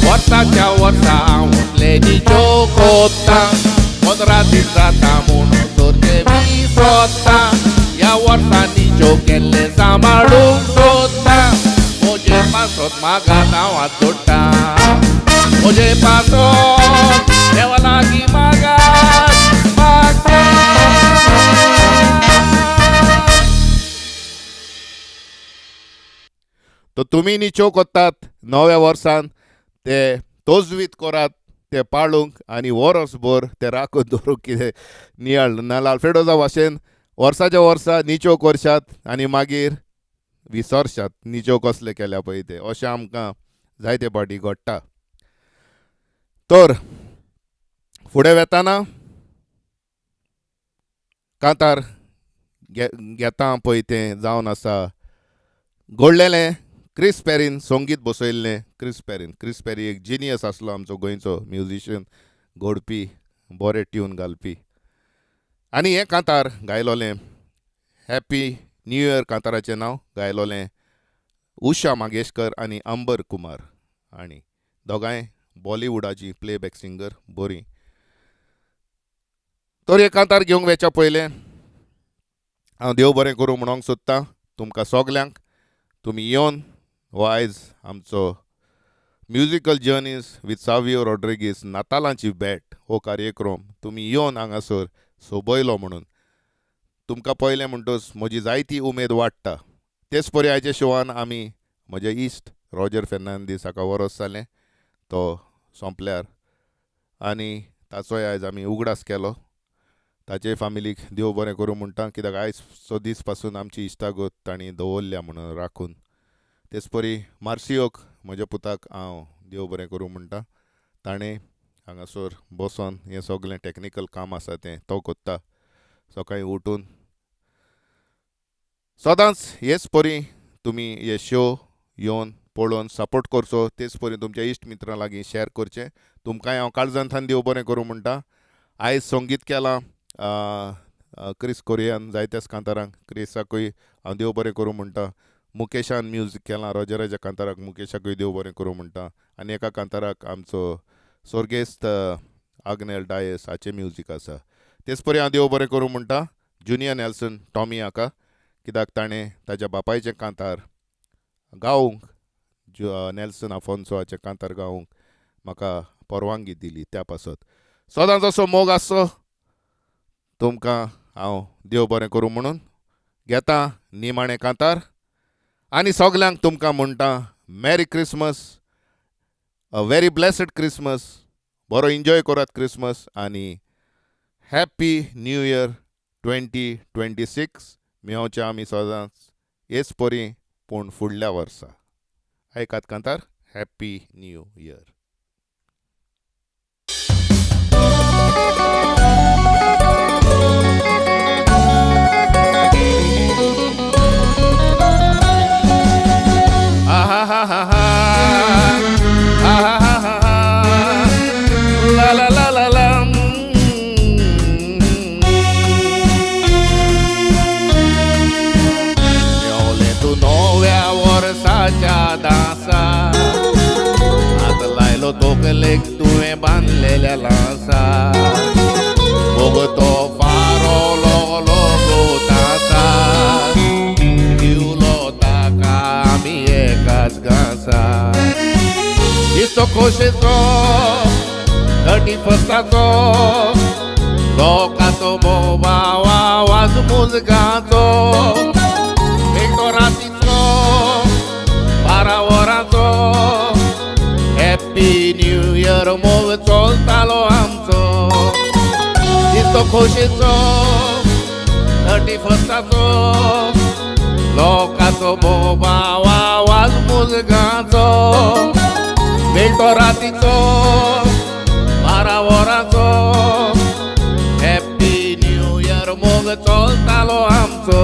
वर्साच्या वर्सा हांव लेडीच्यो कोत्ता 15 दीस जाता म्हूण चोरचे बी सोदता ह्या वर्सांनीच्यो केल्ले सांबाळूंक सोदता म्हजे पासत मागात हांव हात जोडटा म्हजे पासत देवा लागीं मागात मागता तो तुमी निच्यो कोत्तात नव्या वर्सान ते तोजवीत करात ते पाळूंक आनी वर्सभर ते राखून दवरूंक कितें नियाळ नाल्यार आल्फ्रेडोजा भाशेन वर्साच्या वर्सा निच्यो करशात आनी मागीर विसरशात निच्यो कसले केल्या पळय ते अशें आमकां जायते फावटी घडटा तर फुडें वेताना कांतार घेता पळय तें जावन आसा घडलेलें क्रिस पेरीन संगीत बसयल्लें क्रिस पेरी एक जिनियस आसलो आमचो गोंयचो म्युजिशियन घडपी बरें ट्यून घालपी आनी हें कांतार गायलोलें हॅपी न्यू इयर कांताराचें नांव गायलोलें उशा मंगेशकर आनी अंबर कुमार आनी दोगांय बॉलिवूडाची प्लेबॅक सिंगर बरीं तर हें कांतार घेवंक वेच्या पयलें हांव देव बरें करूं म्हणूंक सोदतां तुमकां सगल्यांक तुमी येवन हो आयज आमचो musical journeys with Savio Rodrigues नातालांची भेट हो कार्यक्रम तुमी येवन हांगासर सोबयलो म्हणून तुमकां पळयलें म्हणटच म्हजी जायती उमेद वाडटा तेच परी आयच्या शोवान आमी म्हजे इश्ट रॉजर फेर्नांदीस हाका वरस जालें तो सोंपल्यार आनी ताचोय आयज आमी उगडास केलो ताचे फामिलीक देव बरें करूं म्हणटा कित्याक आयजचो दीस पासून आमची इश्टागत तांणी दवरल्या म्हणून राखून तेच परी मार्सियोक म्हज्या पुताक हांव देव बरें करूं म्हणटा ताणें हांगासर बसोन हें सगळें टॅक्निकल काम आसा तें तो कोत्ता सकाळीं उठून सदांच हेच परी तुमी हे शो येवन पळोवन सपोर्ट करचो तेच परी तुमच्या इश्ट मित्रां लागीं शॅर करचें तुमकांय हांव काळजांतल्यान देव बरें करूं म्हणटा आयज संगीत केलां क्रिस कोरियान जायत्याच कांतारांक क्रिसाकूय हांव देव बरें करूं म्हणटा. मुकेशान म्युजीक केलां रॉजराच्या कांताराक मुकेशाकूय देव बरें करूं म्हणटा. आनी एका कांताराक आमचो सोर्गेस्त आग्नेल डायस हाचें म्युजीक आसा. तेच परी हांव देव बरें करूं म्हणटा जुनियर नेल्सन टॉमी हाका, कित्याक ताणें ताच्या बापायचें कांतार गावूंक नेल्सन आफोन्सो हाचें कांतार गावूंक म्हाका परवानगी दिली. त्या पासत सदांच असो मोग आसचो तुमकां हांव देव बरें करूं म्हणून घेता निमाणें कांतार. आनी सगल्यांक तुमकां म्हणटा मॅरी क्रिसमस, अ व्हेरी ब्लेसड क्रिसमस. बरो एन्जॉय करात क्रिसमस आनी हॅप्पी न्यू इयर 2026. मेवचें आमी सदांच हेच परी पूण फुडल्या वर्सा. आयकात कांतार happy new year. La la la la la. Miole tu nowia वर्साच्या दासा आत लायलो तोकलेक तुवें बांदलेल्या लासा. बघतो फारो लोगलो गोतासा दिवलो ताका आमी एकाच घासा. दिसतो खोशेचो 31staचो लोकाचो बोबाव आवाज मुजगाचो. मेळटो रातीचो 12 वरांचो हॅप्पी न्यू इयर मोग चलतालो आमचो. दिसतो खोशेचो 31staचो लोकाचो बोबाव आवाज मुजगाचो. मेळटो रातीचो 12 वरांचो हॅप्पी न्यू इयर मोग चलतालो आमचो.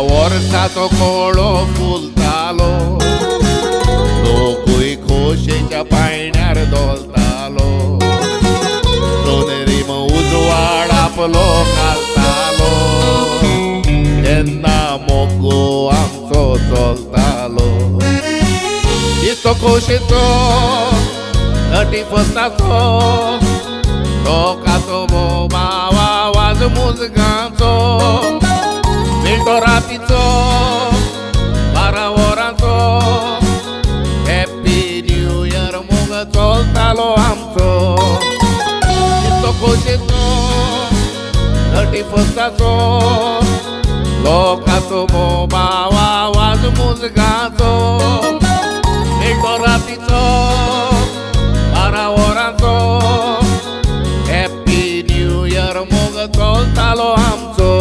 वर्साचो कोळो फुलतालो लोकूय खोशेच्या पायण्यार दोलतालो. सोनेरीम उजवाड आपलो घालतालो तेन्ना मोगो आमचो चलतालो. दिसतो खोशेचो 31staचो लोकाचो बोबाव आवाज मुजगाचो. मेळटो रातीचो 12 वरांचो हॅप्पी न्यू इयर मोग चलतालो आमचो. दिसतो खोशेचो 31staचो लोकाचो बोबाव आवाज मुजगाचो. मेळटो रातीचो 12 वरांचो हॅप्पी न्यू इयर मोग चलतालो आमचो.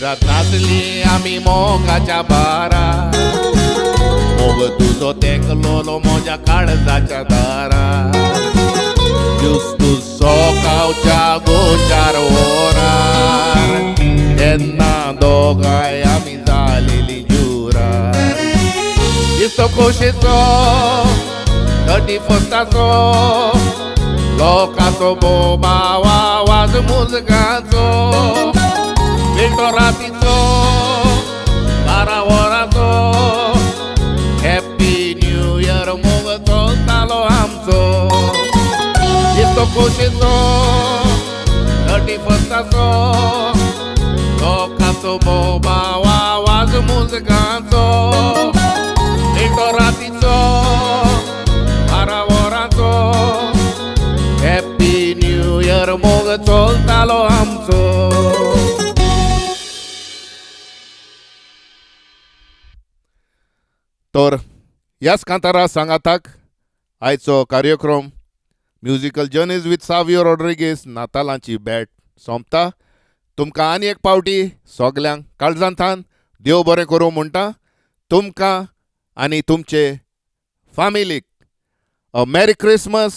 रात नाचली आमी मोगाच्या बारा. मोग तुजो तेकलोलो मोज्या काळजाच्या दारा. जुस्तू सोकावच्या गोचार वरार तेन्ना दोगांय आमी जालेली जुरार. दिसतो खोशेचो 31staचो लोकाचो बोबाव आवाज मुजगाचो. मेळटो रातीचो 12 वरांचो हॅप्पी न्यू इयर मोग चलतालो आमचो. दिसतो खोशेचो 31staचो लोकाचो बोबाव आवाज मुजगाचो. मेळटो रातीचो 12 वरांचो हॅप्पी न्यू इयर मोग चलतालो आमचो. दिसतो खोशेचो 31staचो लोकाचो बोबाव आवाज मुजगाचो. मेळटो रातीचो 12 वरांचो हॅप्पी न्यू इयर मोग चलतालो आमचो. दिसतो खोशेचो 31staचो लोकाचो बोबाव आवाज मुजगाचो. मेळटो रातीचो 12 वरांचो हॅप्पी न्यू इयर मोग चलतालो आमचो. तर ह्याच कांतारा सांगाताक आयचो कार्यक्रम musical journeys with Savio Rodrigues नातालांची बॅट सोंपता. तुमकां आनी एक पावटी सगल्यांक काळजांतान देव बरें करूं म्हणटा. तुमकां आनी तुमचे फामिलीक अ मेरी क्रिसमस,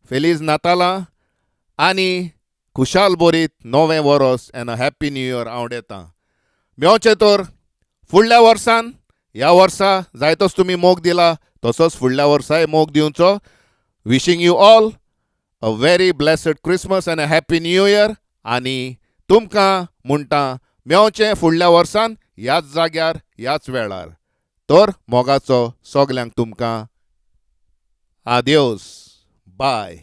फेलीज नातालां आनी खुशाल बोरीत नवें वरोस N a happy new year हांव येता. मेवचें तर फुडल्या वर्सान. ह्या वर्सा जायतोच तुमी मोग दिला तसोच फुडल्या वर्साय मोग दिवचो. Wishing you all a very blessed Christmas and a happy new year. आनी तुमकां म्हणटा मेवचें फुडल्या वर्सान ह्याच जाग्यार ह्याच वेळार. तर मोगाचो सगल्यांक तुमकां आदियोस. बाय.